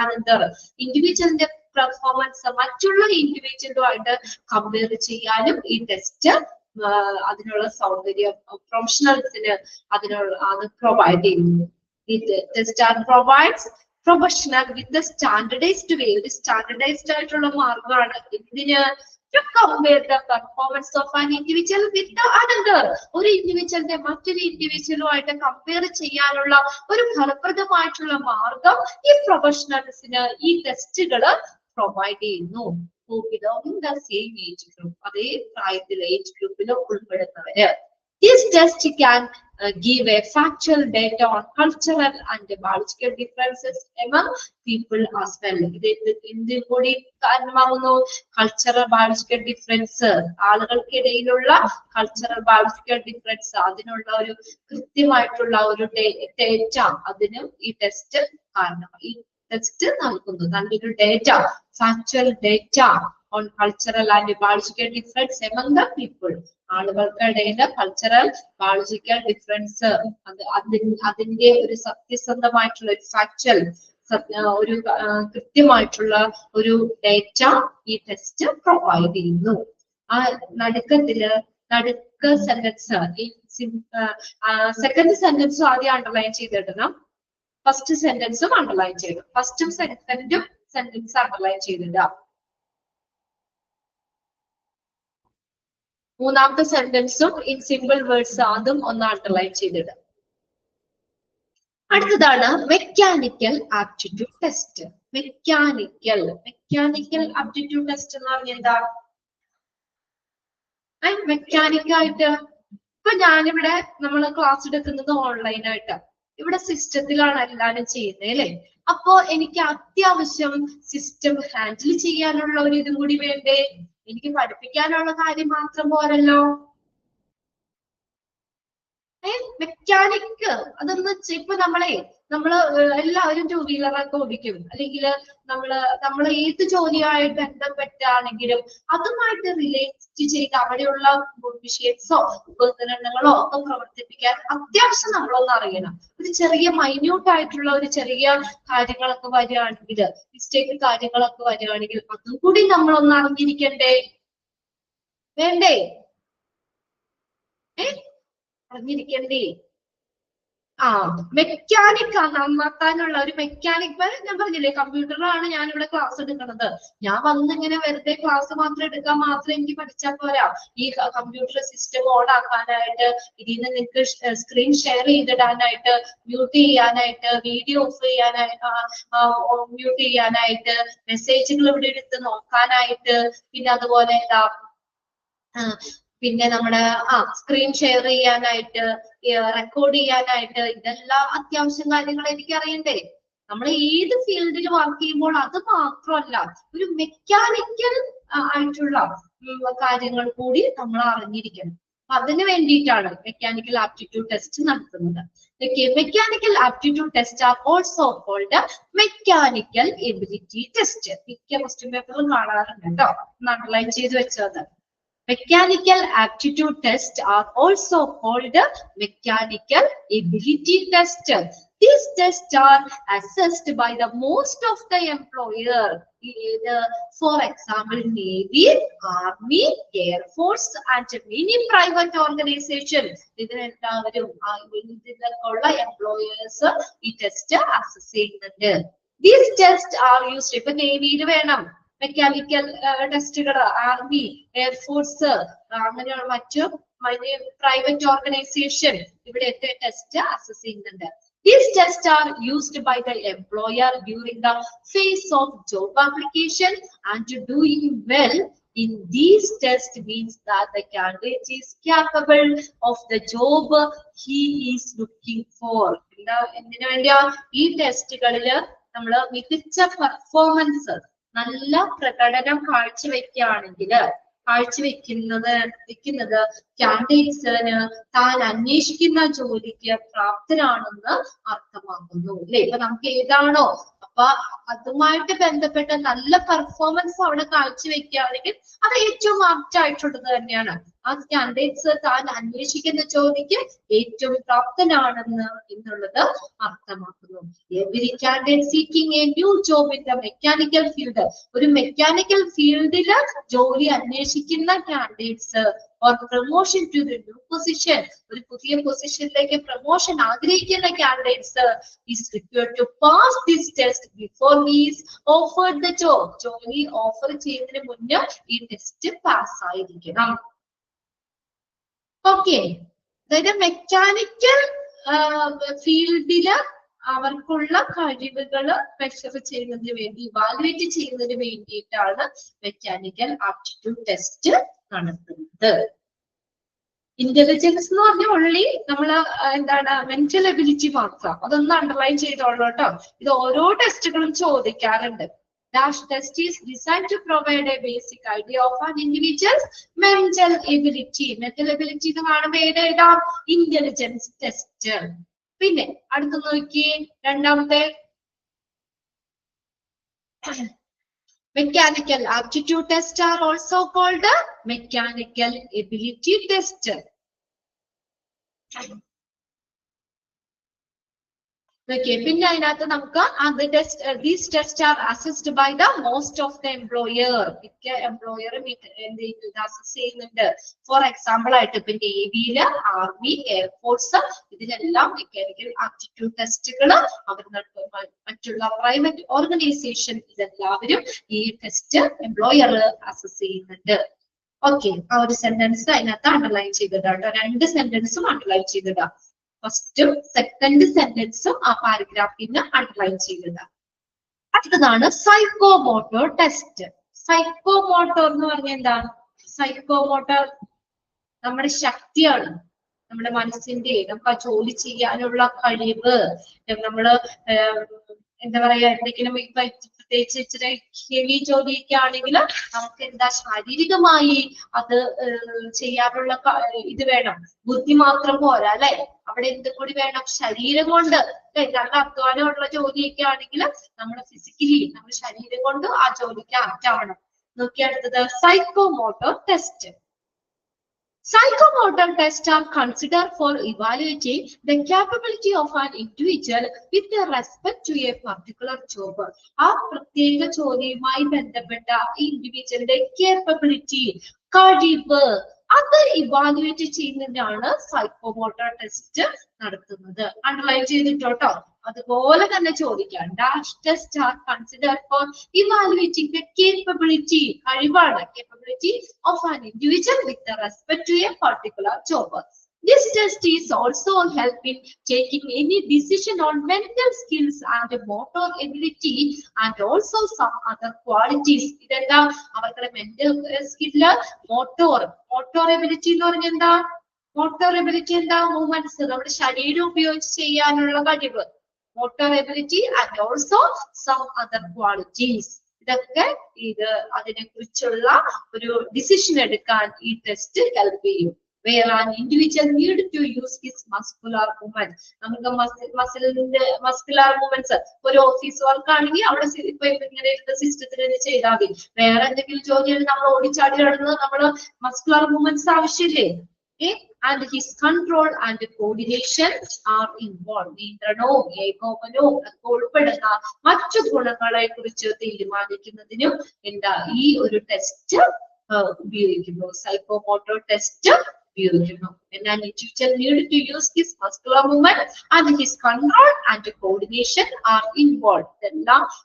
another. Individual performance മറ്റുള്ള ഇൻഡിവിജ്വലുമായിട്ട് കമ്പയർ ചെയ്യാനും ഈ ടെസ്റ്റ് അതിനുള്ള സൗകര്യം പ്രൊഫഷണൽസിന് അത് പ്രൊവൈഡ് ചെയ്യുന്നു. ഈ ടെസ്റ്റ് പ്രൊവൈഡ്സ് പ്രൊഫഷണൽ വിത്ത് സ്റ്റാൻഡർഡൈസ്ഡ് വേ. ഒരു സ്റ്റാൻഡർഡൈസ്ഡ് ആയിട്ടുള്ള മാർഗമാണ് ഇതിന് to compare the performance of an individual with the another. ഒരു ഇൻഡിവിജ്വലിന്റെ മറ്റൊരു ഇൻഡിവിജ്വലുമായിട്ട് കമ്പയർ ചെയ്യാനുള്ള ഒരു ഫലപ്രദമായിട്ടുള്ള മാർഗം ഈ പ്രൊഫഷണൽസിന് ഈ ടെസ്റ്റുകൾ പ്രൊവൈഡ് ചെയ്യുന്നു. belonging the same age group, അതേ പ്രായത്തിലെ ഏജ് ഗ്രൂപ്പിൽ ഉൾപ്പെടുന്നവര്. This test can give a factual data on cultural and biological differences among people as well. ഇതിൽ കൂടി കാരണമാകുന്നു കൾച്ചറൽ ബയോളജിക്കൽ ഡിഫറൻസ്, ആളുകൾക്കിടയിലുള്ള കൾച്ചറൽ ബയോളജിക്കൽ ഡിഫറൻസ്, അതിനുള്ള ഒരു കൃത്യമായിട്ടുള്ള ഒരു ഡേറ്റ അതിനും ഈ ടെസ്റ്റ് കാരണമായി. ഈ ടെസ്റ്റ് നൽകുന്നു നല്ലൊരു data, factual data on cultural and biological difference among the people. ആളുകൾക്കിടയിലെ കൾച്ചറൽ ബയോളജിക്കൽ ഡിഫറൻസ് അതിന്റെ ഒരു സത്യസന്ധമായിട്ടുള്ള ഒരു ഫാക്ച്വൽ ഒരു കൃത്യമായിട്ടുള്ള ഒരു ഡേറ്റ ഈ ടെസ്റ്റ് പ്രൊവൈഡ് ചെയ്യുന്നു. ആ നടുക്ക് സെന്റൻസ് സെക്കൻഡ് സെന്റൻസും ആദ്യം അണ്ടർലൈൻ ചെയ്തിടണം, ഫസ്റ്റ് സെന്റൻസും അണ്ടർലൈൻ ചെയ്യണം. ഫസ്റ്റും സെക്കൻഡും സെന്റൻസ് അണ്ടർലൈൻ ചെയ്തിടാം. മൂന്നാമത്തെ സെന്റൻസും ഇൻ സിമ്പിൾ വേർഡ്സ് അതും ഒന്ന് അണ്ടർലൈൻ ചെയ്തിടാം. അടുത്തതാണ് mechanical aptitude test. Mechanical aptitude test എന്ന് പറഞ്ഞാൽ എന്താ? മെക്കാനിക്കായിട്ട് ഇപ്പൊ ഞാനിവിടെ നമ്മൾ ക്ലാസ് എടുക്കുന്നത് ഓൺലൈനായിട്ട്, ഇവിടെ സിസ്റ്റത്തിലാണ് എല്ലാവരും ചെയ്യുന്നത് അല്ലെ. അപ്പോ എനിക്ക് അത്യാവശ്യം സിസ്റ്റം ഹാൻഡിൽ ചെയ്യാനുള്ള ഒരു ഇതും കൂടി വേണ്ടേ? എനിക്ക് പഠിപ്പിക്കാനുള്ള കാര്യം മാത്രം പോരല്ലോ. മെക്കാനിക്ക് അതൊന്ന് ഇപ്പൊ നമ്മള് എല്ലാവരും ടൂ വീലറൊക്കെ ഓടിക്കും, അല്ലെങ്കിൽ നമ്മള് ഏത് ജോലിയായിട്ട് ബന്ധപ്പെട്ടാണെങ്കിലും അതുമായിട്ട് റിലേറ്റ് ചെയ്ത് അവിടെയുള്ള വിഷയസോ ഉപകരണങ്ങളോ ഒക്കെ പ്രവർത്തിപ്പിക്കാൻ അത്യാവശ്യം നമ്മളൊന്ന് അറിയണം. ഒരു ചെറിയ മൈന്യൂട്ട് ആയിട്ടുള്ള ഒരു ചെറിയ കാര്യങ്ങളൊക്കെ വരികയാണെങ്കിൽ, മിസ്റ്റേക്ക് കാര്യങ്ങളൊക്കെ വരികയാണെങ്കിൽ അതും കൂടി നമ്മളൊന്ന് അറിഞ്ഞിരിക്കണ്ടേ? വേണ്ടേ? അറിഞ്ഞിരിക്കണ്ടേ? മെക്കാനിക് നന്നാക്കാനുള്ള ഒരു മെക്കാനിക്, ഞാൻ പറഞ്ഞില്ലേ കമ്പ്യൂട്ടറാണ് ഞാൻ ഇവിടെ ക്ലാസ് എടുക്കുന്നത്. ഞാൻ വന്നിങ്ങനെ വെറുതെ ക്ലാസ് മാത്രം എടുക്കാൻ മാത്രം എനിക്ക് പഠിച്ചാൽ പോരാ. ഈ കമ്പ്യൂട്ടർ സിസ്റ്റം ഓൺ ആക്കാനായിട്ട്, ഇതിൽ നിന്ന് നിങ്ങൾക്ക് സ്ക്രീൻ ഷെയർ ചെയ്തിടാനായിട്ട്, മ്യൂട്ട് ചെയ്യാനായിട്ട്, വീഡിയോ ഓഫ് ചെയ്യാനായിട്ട്, മ്യൂട്ട് ചെയ്യാനായിട്ട്, മെസ്സേജുകൾ ഇവിടെ എടുത്ത് നോക്കാനായിട്ട്, പിന്നെ അതുപോലെ എന്താ പിന്നെ നമ്മുടെ സ്ക്രീൻ ഷെയർ ചെയ്യാനായിട്ട്, റെക്കോർഡ് ചെയ്യാനായിട്ട്, ഇതെല്ലാം അത്യാവശ്യം കാര്യങ്ങൾ എനിക്ക് അറിയണ്ടേ? നമ്മൾ ഏത് ഫീൽഡിൽ വർക്ക് ചെയ്യുമ്പോൾ അത് മാത്രമല്ല, ഒരു മെക്കാനിക്കൽ ആയിട്ടുള്ള കാര്യങ്ങൾ കൂടി നമ്മൾ അറിഞ്ഞിരിക്കണം. അതിന് വേണ്ടിയിട്ടാണ് മെക്കാനിക്കൽ ആപ്റ്റിറ്റ്യൂഡ് ടെസ്റ്റ് നടത്തുന്നത്. Mechanical aptitude test are also called mechanical ability test. മിക്ക ക്വസ്റ്റ്യൻ പേപ്പറും കാണാറുണ്ട് കേട്ടോ, അണ്ടർലൈൻ ചെയ്ത് വെച്ചത്. Mechanical aptitude tests are also called mechanical ability test. These tests are assessed by the most of the employer. For example, Navy, Army, Air Force, and many private organizations. Employers ഈ test assess ചെയ്യുന്നുണ്ട്. These tests are used. ഇപ്പൊ നേവിയിൽ വേണം, mechanical ടെസ്റ്റുകൾ army, air force, അങ്ങനെയുള്ള മറ്റു private organisation ഇവിടെയൊക്കെ test assess ചെയ്യുന്നുണ്ട്. These tests are used by the employer during the phase of job application, and doing well in these tests means that the candidate is capable of the job he is looking for. എന്തിനു വേണ്ടിയാ ഈ ടെസ്റ്റുകളില് നമ്മൾ മികച്ച performance, നല്ല പ്രകടനം കാഴ്ചവെക്കുകയാണെങ്കിൽ വെക്കുന്നത് കാൻഡിഡേറ്റ്സിന് താൻ അന്വേഷിക്കുന്ന ജോലിക്ക് പ്രാപ്തരാണെന്ന് അർത്ഥമാക്കുന്നു അല്ലെ. ഇപ്പൊ നമുക്ക് ഏതാണോ അപ്പൊ അതുമായിട്ട് ബന്ധപ്പെട്ട നല്ല പെർഫോമൻസ് അവിടെ കാഴ്ചവെക്കുകയാണെങ്കിൽ അത് ഏറ്റവും ആപ്റ്റ് ആയിട്ടുള്ളത് തന്നെയാണ്. ആ കാൻഡിഡേറ്റ്സ് താൻ അന്വേഷിക്കുന്ന ജോലിക്ക് ഏറ്റവും പ്രാപ്തനാണെന്ന് എന്നുള്ളത് അർത്ഥമാക്കുന്നു. Every candidate seeking A new job in the mechanical field, ഒരു മെക്കാനിക്കൽ ഫീൽഡില് ജോലി അന്വേഷിക്കുന്ന candidates or promotion to the new position, ഒരു പുതിയ പൊസിഷനിലേക്ക് പ്രൊമോഷൻ ആഗ്രഹിക്കുന്ന candidates is required to pass this test before he is offered the job. ജോലി offer ചെയ്യുന്നതിന് മുന്നേ ഈ ടെസ്റ്റ് പാസ് ആയിരിക്കണം. ഓക്കെ, അതായത് മെക്കാനിക്കൽ ഫീൽഡില് അവർക്കുള്ള കഴിവുകൾ മെഷർ ചെയ്യുന്നതിന് വേണ്ടി, ഇവാലുവേറ്റ് ചെയ്യുന്നതിന് വേണ്ടിയിട്ടാണ് മെക്കാനിക്കൽ ആപ്റ്റിറ്റ്യൂഡ് ടെസ്റ്റ് നടത്തുന്നത്. ഇന്റലിജൻസ് എന്ന് പറഞ്ഞ ഉള്ളി നമ്മള് എന്താണ് മെന്റൽ എബിലിറ്റി മാത്രം, അതൊന്ന് അണ്ടർലൈൻ ചെയ്തോളൂ കേട്ടോ. ഇത് ഓരോ ടെസ്റ്റുകളും ചോദിക്കാറുണ്ട്. Dash test is designed to provide a basic idea of an individual's mental ability. Mental ability എന്ന് കാണുമ്പോൾ ഏതാ? Intelligence test. പിന്നെ അടുത്ത് നോക്കി രണ്ടാമത്തെ mechanical aptitude test are also called mechanical ability test. Okay, പിന്നെ അതിനകത്ത് നമുക്ക് these tests are assessed by the most of the employer. മിക്ക എംപ്ലോയറും അസസ് ചെയ്യുന്നുണ്ട്. ഫോർ എക്സാമ്പിൾ ആയിട്ട് ഇപ്പൊ നേവിയില്, ആർമി, എയർഫോഴ്സ് ഇതിലെല്ലാം മെക്കാനിക്കൽ ആപ്റ്റിറ്റ്യൂഡ് ടെസ്റ്റുകൾ അവർ മറ്റുള്ള പ്രൈവറ്റ് ഓർഗനൈസേഷൻ ഇതെല്ലാവരും ഈ ടെസ്റ്റ് എംപ്ലോയർ അസസ് ചെയ്യുന്നുണ്ട്. ഓക്കെ, ആ ഒരു സെന്റൻസ് അതിനകത്ത് അണ്ടർലൈൻ ചെയ്തിട്ടാട്ടോ. രണ്ട് സെന്റൻസും അണ്ടർലൈൻ ചെയ്തിട്ടാ. ഫസ്റ്റും സെക്കൻഡ് സെന്റൻസും ആ പാരഗ്രാഫിന് അണ്ടർലൈൻ ചെയ്യുക. അടുത്തതാണ് സൈക്കോമോട്ടോർ ടെസ്റ്റ്. സൈക്കോമോട്ടോർ എന്ന് പറഞ്ഞാൽ എന്താണ്? സൈക്കോമോട്ടോർ നമ്മുടെ ശക്തിയാണ്, നമ്മുടെ മനസ്സിന്റെ, നമുക്ക് ആ ജോലി ചെയ്യാനുള്ള കഴിവ്. നമ്മള് എന്താ പറയാ, എന്തെങ്കിലും പ്രത്യേകിച്ച് ഇച്ചിരി ഹെവി ജോലിയൊക്കെ ആണെങ്കിൽ നമുക്ക് എന്താ ശാരീരികമായി അത് ചെയ്യാനുള്ള ഇത് വേണം. ബുദ്ധി മാത്രം പോരാ അല്ലെ, അവിടെ എന്ത് കൂടി വേണം? ശരീരം കൊണ്ട്. നല്ല അധ്വാനമുള്ള ജോലിയൊക്കെ ആണെങ്കിൽ നമ്മൾ ഫിസിക്കലി, നമ്മുടെ ശരീരം കൊണ്ട് ആ ജോലിക്ക് ആപ്റ്റ് ആവണം. നോക്കി അടുത്തത് psychomotor test. Psychomotor tests are considered for evaluating the capability of an individual with respect to a particular job. ആ പ്രത്യേക ജോലിയുമായി ബന്ധപ്പെട്ട ഇൻഡിവിജ്വലിന്റെ കേപ്പബിലിറ്റി, കഴിവ്, അത് ഇവാലുവേറ്റ് ചെയ്യുന്നതിനാണ് സൈക്കോമോട്ടോർ ടെസ്റ്റ് നടത്തുന്നത്. അണ്ടർലൈൻ ചെയ്തിട്ടോട്ടോ. അതുപോലെ തന്നെ ചോദിക്കാം. Dash test are consider for evaluating the capability, കഴിവാണ്, capability of an individual with respect to a particular job. This test is also help in taking any decision on mental skills and motor ability and also some other qualities. ഇതെല്ലാം അവരുടെ mental skill, motor ability എന്ന് പറഞ്ഞാൽ എന്താ? Motor ability എന്താ? Movements, നമ്മുടെ ശരീരം ഉപയോഗിച്ച് ചെയ്യാനുള്ള കഴിവ്. Motor ability and also some other qualities. ഇതൊക്കെ അതിനെ കുറിച്ചുള്ള ഒരു ഡിസിഷൻ എടുക്കാൻ ഈ ടെസ്റ്റ് ഹെൽപ്പ് ചെയ്യും. Where an individual need to use his muscular movements. നമുക്ക് മസ്കുലർ മൂവ്മെന്റ്സ്, ഒരു ഓഫീസ് വർക്ക് ആണെങ്കിൽ അവിടെ ഇപ്പൊ ഇങ്ങനെ സിസ്റ്റത്തിന് ചെയ്താൽ മതി. വേറെ എന്തെങ്കിലും ജോലിയിൽ നമ്മൾ ഓടിച്ചാടി നടന്നത് നമ്മള് മസ്കുലർ മൂവ്മെന്റ്സ് ആവശ്യമില്ലേ? And his control and coordination are involved. നിയന്ത്രണവും ഏകോപനവും ഒക്കെ ഉൾപ്പെടുന്ന മറ്റു ഗുണങ്ങളെ കുറിച്ച് തീരുമാനിക്കുന്നതിനും എന്താ ഈ ഒരു ടെസ്റ്റ് ഉപയോഗിക്കുന്നു. സൈക്കോമോട്ടോർ ടെസ്റ്റ് ഉപയോഗിക്കുന്നു. When an individual needs to use his muscular movement and his control and coordination are involved.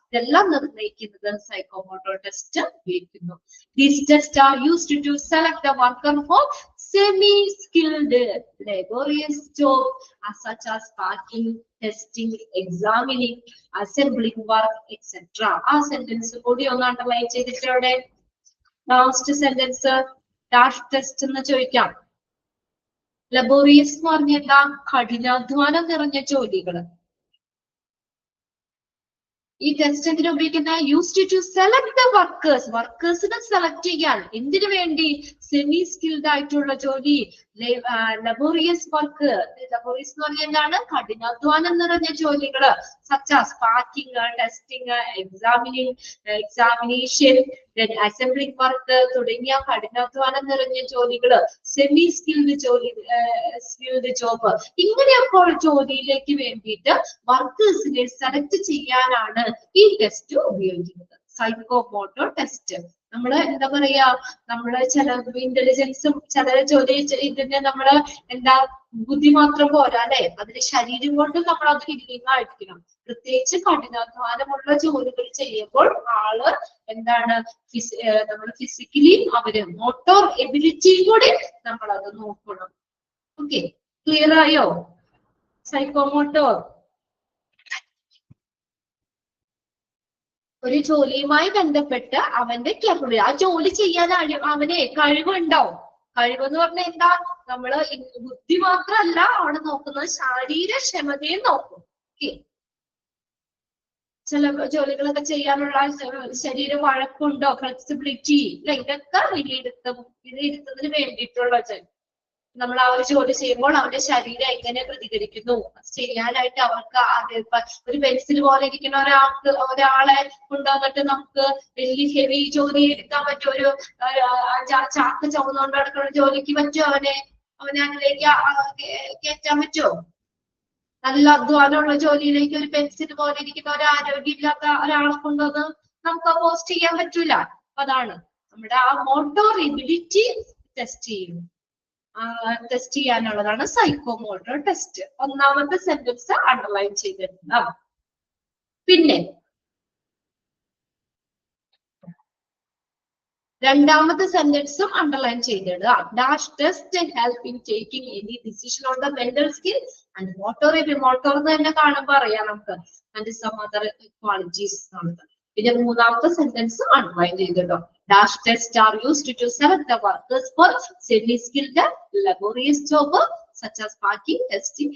ഇതെല്ലാം നിർണ്ണയിക്കുന്നത് സൈക്കോമോട്ടോർ ടെസ്റ്റ് ഉപയോഗിക്കുന്നു. These tests are used to select the worker for semi-skilled laborious jobs such as packing, testing, examining, assembling work, etc. ആ sentence കൂടി ഒന്ന് underline ചെയ്തിട്ട് അവിടെ last sentence dash test എന്ന് ചോദിക്കാം. ലബോറിയസ് എന്ന് പറഞ്ഞ എന്താ? കഠിനാധ്വാനം നിറഞ്ഞ ജോലികള്. ഈ ടെസ്റ്റ് എന്തിനു ഉപയോഗിക്കുന്ന? Used to select the workers, വർക്കേഴ്സിനെ സെലക്ട് ചെയ്യാൻ. എന്തിനു വേണ്ടി? സെമി സ്കിൽഡ് ആയിട്ടുള്ള ജോലി, ലബോറിയസ് വർക്ക്. ലബോറിയസ് എന്ന് പറഞ്ഞാൽ എന്താണ്? കഠിനാധ്വാനം നിറഞ്ഞ ജോലികള്. Such as packing, testing, examination, assembling work തുടങ്ങിയ കഠിനാധ്വാനം നിറഞ്ഞ ജോലികള്, സെമി സ്കിൽഡ് ജോബ്. ഇങ്ങനെയൊക്കെ ജോലിയിലേക്ക് വേണ്ടിയിട്ട് വർക്കേഴ്സിനെ സെലക്ട് ചെയ്യാനാണ് ഈ ടെസ്റ്റ് ഉപയോഗിക്കുന്നത്. Psychomotor test. നമ്മള് എന്താ പറയാ, നമ്മള് ചില ഇന്റലിജൻസും ചില ജോലി ഇതിന്റെ നമ്മള് എന്താ ബുദ്ധി മാത്രം പോരാ അല്ലെ, അതിന്റെ ശരീരം കൊണ്ടും നമ്മൾ അത് ഫീലിംഗ് ആയിരിക്കണം. പ്രത്യേകിച്ച് കഠിനാധ്വാനമുള്ള ജോലികൾ ചെയ്യുമ്പോൾ ആള് എന്താണ് നമ്മൾ ഫിസിക്കലി അവര് മോട്ടോർ എബിലിറ്റിയും കൂടി നമ്മൾ അത് നോക്കണം. ഓക്കെ, ക്ലിയർ ആയോ? സൈക്കോമോട്ടോർ ഒരു ജോലിയുമായി ബന്ധപ്പെട്ട് അവന്റെ കേപ്പബിലിറ്റി, ആ ജോലി ചെയ്യാൻ അവനെ കഴിവുണ്ടാവും. കഴിവെന്ന് പറഞ്ഞാൽ എന്താ? നമ്മള് ബുദ്ധി മാത്രമല്ല അവിടെ നോക്കുന്നത്, ശാരീരക്ഷമതയും നോക്കും. ചില ജോലികളൊക്കെ ചെയ്യാനുള്ള ശരീര വഴക്കുണ്ടോ, ഫ്ലെക്സിബിലിറ്റി, ഇതൊക്കെ വിലയിരുത്തുന്നതിന് വേണ്ടിയിട്ടുള്ള നമ്മൾ ആ ഒരു ജോലി ചെയ്യുമ്പോൾ അവന്റെ ശരീരം എങ്ങനെ പ്രതികരിക്കുന്നു ചെയ്യാനായിട്ട്. അവർക്ക് ഒരു പെൻസിൽ പോലെ ഇരിക്കുന്ന ഒരാളെ കൊണ്ടുവന്നിട്ട് നമുക്ക് വലിയ ഹെവി ജോലി എടുക്കാൻ പറ്റും. ഒരു ചാക്ക് ചുമന്നുകൊണ്ട് നടക്കുന്ന ജോലിക്ക് പറ്റുമോ? അവനെ അതിലേക്ക് കയറ്റാൻ പറ്റുമോ? നല്ല അധ്വാനമുള്ള ജോലിയിലേക്ക് ഒരു പെൻസിൽ പോലെ ഇരിക്കുന്ന ഒരു ആരോഗ്യമില്ലാത്ത ഒരാളെ കൊണ്ടുവന്ന് നമുക്ക് പോസ്റ്റ് ചെയ്യാൻ പറ്റൂല. അതാണ് നമ്മുടെ ആ മോട്ടോർ എബിലിറ്റി ടെസ്റ്റ് ചെയ്യാനുള്ളതാണ് സൈക്കോമോട്ടോർ ടെസ്റ്റ്. ഒന്നാമത്തെ സെന്റൻസ് അണ്ടർലൈൻ ചെയ്തിട്ടുണ്ട്. പിന്നെ രണ്ടാമത്തെ സെന്റൻസും അണ്ടർലൈൻ ചെയ്തിടുക. Dash test help in taking any decision on the mental skill and motor എന്ന് തന്നെ കാണുമ്പോൾ അറിയാം നമുക്ക്. ആൻഡ് സം അതർ ക്വാളിറ്റീസ് എന്നുള്ളത്. പിന്നെ മൂന്നാമത്തെ സെന്റൻസ് അണ്ടർലൈൻ ചെയ്തിട്ടോ. Dash tests are used to select the workers for semi-skilled laborious job such as packing, testing,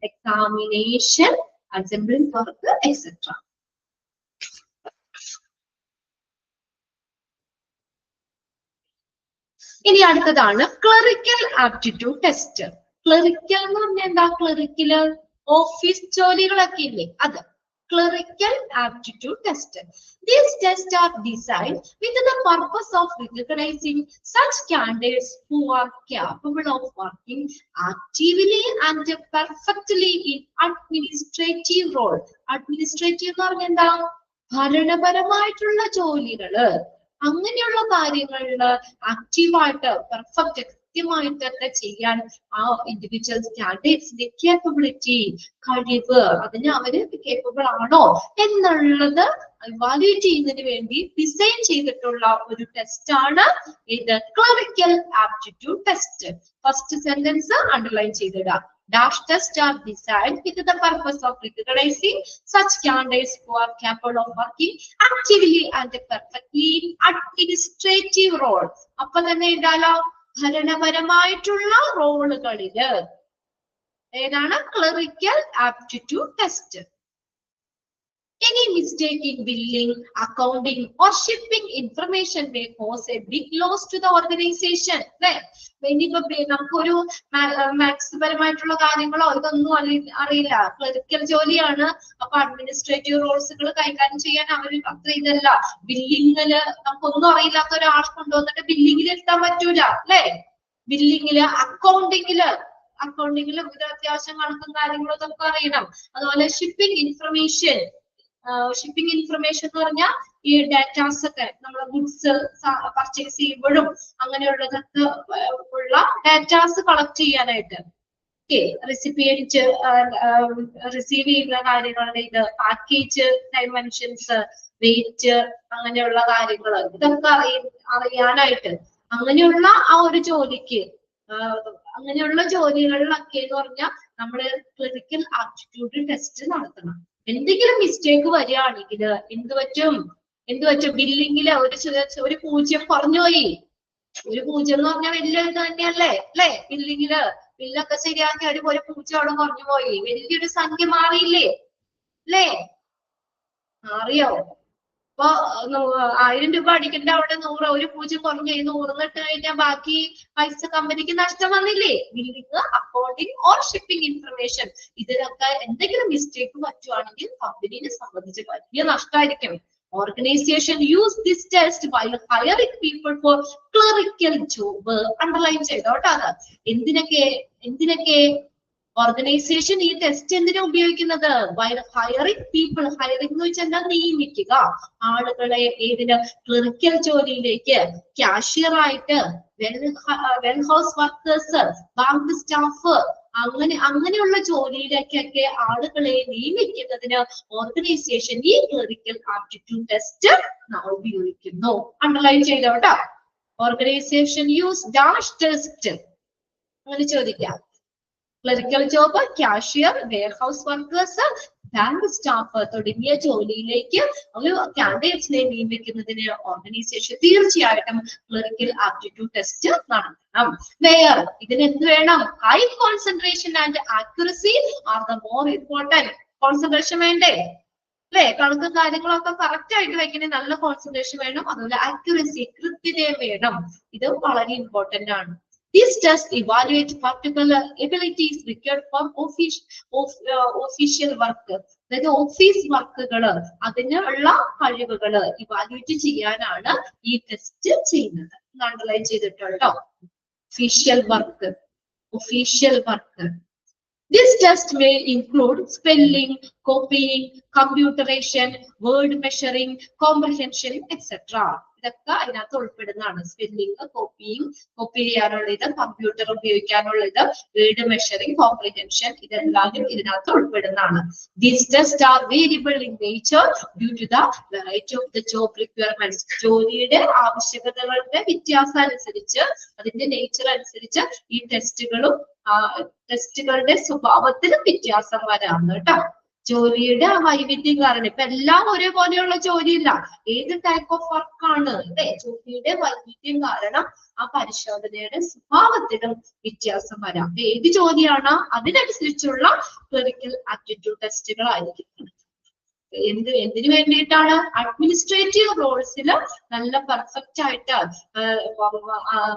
examination, assembling work, etc. ഇനി അടുത്തതാണ് ക്ലറിക്കൽ ആപ്റ്റിറ്റ്യൂഡ് ടെസ്റ്റ്. ക്ലറിക്കൽ എന്ന് പറഞ്ഞാൽ എന്താ? ക്ലറിക്കൽ ഓഫീസ് ജോലികളൊക്കെ ഇല്ലേ, അത്. Clerical aptitude test. These tests are designed with the purpose of recognizing such candidates who are capable of working actively and perfectly in administrative role. Administrative എന്ന് പറഞ്ഞാൽ എന്താ? ഭരണപരമായിട്ടുള്ള ജോലികള്, അങ്ങനെയുള്ള കാര്യങ്ങളില് ആക്റ്റീവായിട്ട് പെർഫെക്റ്റ് കൃത്യമായിട്ടൊക്കെ ചെയ്യാൻ ആ ഇൻഡിവിജ്വൽസ് കാൻഡിഡേറ്റ്സിന്റെ കേപ്പബിലിറ്റി, കഴിവ്, അതിന് അവര് കേപ്പബിൾ ആണോ എന്നുള്ളത് ഇവാലുവേറ്റ് ചെയ്യുന്നതിന് വേണ്ടി ഡിസൈൻ ചെയ്തിട്ടുള്ള ഒരു ടെസ്റ്റ് ആണ് ഇത് clerical aptitude test. First sentence underline ചെയ്തിടുക. Dash tests are designed with the purpose of recognizing such candidates who are capable of working actively and perfectly in administrative roles. അപ്പൊ തന്നെ ഇടാലോ, ഭരണപരമായിട്ടുള്ള റോളുകളില് ഏതാണ് clerical aptitude test. Any mistake in billing, accounting or shipping information may cause a big loss to the organization. ഇനിയിപ്പോ നമുക്കൊരു maths പരമായിട്ടുള്ള കാര്യങ്ങളോ ഇതൊന്നും അറിയില്ല, clerical ജോലിയാണ്. അപ്പൊ അഡ്മിനിസ്ട്രേറ്റീവ് റോൾസുകൾ കൈകാര്യം ചെയ്യാൻ അവർ അത്ര ഇതല്ല. ബില്ലിങ്ങില് നമുക്കൊന്നും അറിയില്ലാത്ത ഒരാളെ കൊണ്ടുവന്നിട്ട് ബില്ലിങ്ങിൽ എത്താൻ പറ്റൂല അല്ലെ. ബില്ലിങ്ങില്, അക്കൗണ്ടിങ്ങില് ഇത് അത്യാവശ്യം കണക്കും കാര്യങ്ങളും നമുക്ക് അറിയണം. അതുപോലെ ഷിപ്പിംഗ് ഇൻഫർമേഷൻ എന്ന് പറഞ്ഞാൽ ഈ ഡാറ്റാസ് ഒക്കെ നമ്മളെ ഗുഡ്സ് പർച്ചേസ് ചെയ്യുമ്പോഴും അങ്ങനെയുള്ളതൊക്കെ ഉള്ള ഡാറ്റാസ് കളക്ട് ചെയ്യാനായിട്ട്. റെസിപ്പിയന്റ് റിസീവ് ചെയ്യുന്ന കാര്യങ്ങളുടെ ഇത്, പാക്കേജ് ഡൈമെൻഷൻസ്, വെയിറ്റ്, അങ്ങനെയുള്ള കാര്യങ്ങൾ ഇതൊക്കെ അറിയാനായിട്ട് അങ്ങനെയുള്ള ആ ഒരു ജോലിക്ക് അങ്ങനെയുള്ള ജോലികളിലൊക്കെ എന്ന് പറഞ്ഞാൽ നമ്മള് ക്ലിനിക്കൽ ആപ്റ്റിറ്റ്യൂഡ് ടെസ്റ്റ് നടത്തണം. എന്തെങ്കിലും മിസ്റ്റേക്ക് വരികയാണെങ്കിൽ എന്ത് പറ്റും ബില്ലിങ്ങില് ഒരു 0 കുറഞ്ഞുപോയി. ഒരു 0 എന്ന് പറഞ്ഞാൽ വലിയ ഇത് തന്നെയല്ലേ അല്ലെ? ബില്ലിങ്ങില് ബില്ലൊക്കെ ശരിയാക്കി ഒരു 0 അവിടെ കുറഞ്ഞു പോയി, വലിയൊരു സംഖ്യ മാറിയില്ലേ അല്ലേ? മാറിയോ? അപ്പൊ 1000 രൂപ അടിക്കേണ്ട അവിടെ 100, ഒരു 0 കുറഞ്ഞു 100 ഇട്ട് കഴിഞ്ഞാൽ ബാക്കി പൈസ കമ്പനിക്ക് നഷ്ടം വന്നില്ലേ? Billing, accounting or shipping information ഇതിലൊക്കെ എന്തെങ്കിലും മിസ്റ്റേക്ക് പറ്റുവാണെങ്കിൽ കമ്പനിയെ സംബന്ധിച്ച് വലിയ നഷ്ടമായിരിക്കും. Organization use this test while hiring people for clerical job. Underline ചെയ്തോട്ടോ. അത് എന്തിനൊക്കെ ഓർഗനൈസേഷൻ ഈ ടെസ്റ്റ് എന്തിനാ ഉപയോഗിക്കുന്നത്? while hiring people. hiring എന്ന് വെച്ചാൽ എന്താ? നിയമിക്കുക ആളുകളെ. ഏതിന്? ക്ലറിക്കൽ ജോലിയിലേക്ക്, കാഷ്യർ ആയിട്ട്, വെൽഹൗസ് വർക്കേഴ്സ്, ബാങ്ക് സ്റ്റാഫ്, അങ്ങനെയുള്ള ജോലിയിലേക്കൊക്കെ ആളുകളെ നിയമിക്കുന്നതിന് ഓർഗനൈസേഷൻ ഈ ക്ലറിക്കൽ ആപ്റ്റിറ്റ്യൂഡ് ടെസ്റ്റ് ഉപയോഗിക്കുന്നു. അണ്ടർലൈൻ ചെയ്തോട്ടോ. ഓർഗനൈസേഷൻ യൂസ് ഡാഷ് ടെസ്റ്റ് അങ്ങനെ ചോദിക്കാം. Clerical job, cashier, warehouse workers, bank staff തുടങ്ങിയ ജോലിയിലേക്ക് ഒരു കാൻഡിഡേറ്റ്സിനെ നിയമിക്കുന്നതിന് ഓർഗനൈസേഷൻ തീർച്ചയായിട്ടും ക്ലറിക്കൽ ആപ്റ്റിറ്റ്യൂഡ് ടെസ്റ്റ് നടത്തണം. വെയർ ഇതിന് എന്ത് വേണം? High concentration and accuracy are the more important. Concentration വേണ്ടേ അല്ലെ? കണക്കും കാര്യങ്ങളൊക്കെ കറക്റ്റ് ആയിട്ട് വെക്കണേ നല്ല കോൺസെൻട്രേഷൻ വേണം. അതുപോലെ ആക്യുറസി, കൃത്യതയും വേണം. ഇത് വളരെ ഇമ്പോർട്ടന്റ് ആണ്. This test evaluates particular abilities required for official work. അതായത് ഓഫീസ് വർക്കുകൾ, അതിനുള്ള കഴിവുകൾ ഇവാലുവേറ്റ് ചെയ്യാനാണ് ഈ ടെസ്റ്റ് ചെയ്യുന്നത്. അണ്ടർലൈൻ ചെയ്തിട്ടുണ്ടോ? Official work. This test may include spelling, copying, computeration, word measuring, comprehension, etc. ഇതൊക്കെ അതിനകത്ത് ഉൾപ്പെടുന്നതാണ്. സ്പെല്ലിംഗ്, കോപ്പി ചെയ്യാനുള്ള ഇത്, കമ്പ്യൂട്ടർ ഉപയോഗിക്കാനുള്ള ഇത്, വേർഡ് മെഷറിംഗ്, കോംപ്രിഹെൻഷൻ ഇതെല്ലാവരും ഇതിനകത്ത് ഉൾപ്പെടുന്നതാണ്. These tests are variable in nature due to the variety of the job requirements. ജോലിയുടെ ആവശ്യകതകളുടെ വ്യത്യാസം അനുസരിച്ച്, അതിന്റെ നേച്ചർ അനുസരിച്ച് ഈ ടെസ്റ്റുകളുടെ സ്വഭാവത്തിലും വ്യത്യാസം വരാം കേട്ടോ. ജോലിയുടെ വൈവിധ്യം കാരണം ഇപ്പൊ എല്ലാം ഒരേപോലെയുള്ള ജോലിയില്ല. ഏത് ടൈപ്പ് ഓഫ് വർക്കാണ് അല്ലെ? ജോലിയുടെ വൈവിധ്യം കാരണം ആ പരിശോധനയുടെ സ്വഭാവത്തിലും വ്യത്യാസം വരാം. ഏത് ജോലിയാണോ അതിനനുസരിച്ചുള്ള ക്ലറിക്കൽ ആപ്റ്റിറ്റ്യൂഡ് ടെസ്റ്റുകളായിരിക്കും. എന്തിനു വേണ്ടിയിട്ടാണ്? അഡ്മിനിസ്ട്രേറ്റീവ് റോൾസിൽ നല്ല പെർഫെക്റ്റ് ആയിട്ട്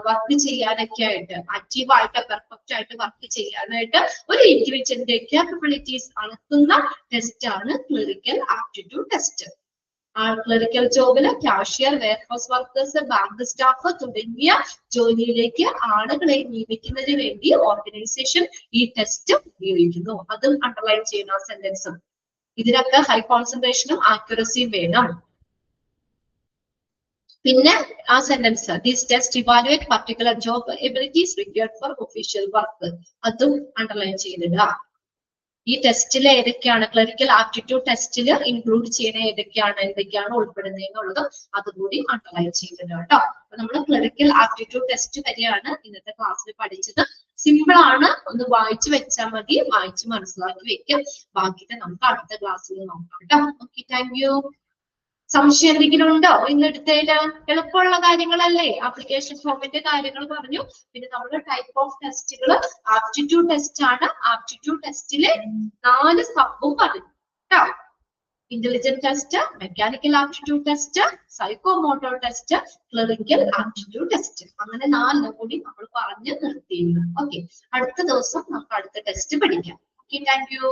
വർക്ക് ചെയ്യാനൊക്കെ ആയിട്ട്, ആക്റ്റീവായിട്ട് പെർഫെക്റ്റ് ആയിട്ട് വർക്ക് ചെയ്യാനായിട്ട് ഒരു ഇൻഡിവിജ്വലിന്റെ കേപ്പബിലിറ്റീസ് അളക്കുന്ന ടെസ്റ്റ് ആണ് ക്ലറിക്കൽ ആപ്റ്റിറ്റ്യൂഡ് ടെസ്റ്റ്. ക്ലറിക്കൽ ജോബില് cashier, warehouse workers, bank staff തുടങ്ങിയ ജോലിയിലേക്ക് ആളുകളെ നിയമിക്കുന്നതിന് വേണ്ടി ഓർഗനൈസേഷൻ ഈ ടെസ്റ്റ് ഉപയോഗിക്കുന്നു. അതും അണ്ടർലൈൻ ചെയ്യുന്ന സെന്റൻസ്. ഇതിനൊക്കെ ഹൈ കോൺസെൻട്രേഷനും ആക്യുറസിയും വേണം. പിന്നെ ആ sentence, this test evaluate particular job abilities required for official work, അതും അണ്ടർലൈൻ ചെയ്തിടുക. ഈ ടെസ്റ്റിൽ ഏതൊക്കെയാണ്, ക്ലറിക്കൽ ആപ്റ്റിറ്റ്യൂഡ് ടെസ്റ്റിൽ ഇൻക്ലൂഡ് ചെയ്യുന്ന എന്തൊക്കെയാണ് ഉൾപ്പെടുന്നത് എന്നുള്ളതും അതുകൂടി അണ്ടർലൈൻ ചെയ്തിടുക കേട്ടോ. അപ്പൊ നമ്മൾ ക്ലറിക്കൽ ആപ്റ്റിറ്റ്യൂഡ് ടെസ്റ്റ് വരെയാണ് ഇന്നത്തെ ക്ലാസ്സിൽ പഠിച്ചത്. സിമ്പിൾ ആണ്, ഒന്ന് വായിച്ചു വെച്ചാൽ മതി, വായിച്ച് മനസ്സിലാക്കി വെക്കും. ബാക്കിയിട്ട് നമുക്ക് അടുത്ത ക്ലാസ്സിൽ നോക്കാം കേട്ടോ. Okay, thank you. സംശയം എന്തെങ്കിലും ഉണ്ടോ ഇന്നെടുത്തേല്? എളുപ്പമുള്ള കാര്യങ്ങളല്ലേ? ആപ്ലിക്കേഷൻ ഫോമിന്റെ കാര്യങ്ങൾ പറഞ്ഞു. പിന്നെ നമ്മുടെ ടൈപ്പ് ഓഫ് ടെസ്റ്റുകൾ ആപ്റ്റിറ്റ്യൂഡ് ടെസ്റ്റ് ആണ്. ആപ്റ്റിറ്റ്യൂഡ് ടെസ്റ്റില് 4 സബും പറഞ്ഞു കേട്ടോ. Intelligent test, mechanical aptitude test, psychomotor test, clerical aptitude test, അങ്ങനെ 4 കൂടി നമ്മൾ പറഞ്ഞ് നിർത്തിയിരുന്നു. ഓക്കെ, അടുത്ത ദിവസം നമുക്ക് അടുത്ത ടെസ്റ്റ് പഠിക്കാം. Okay, thank you.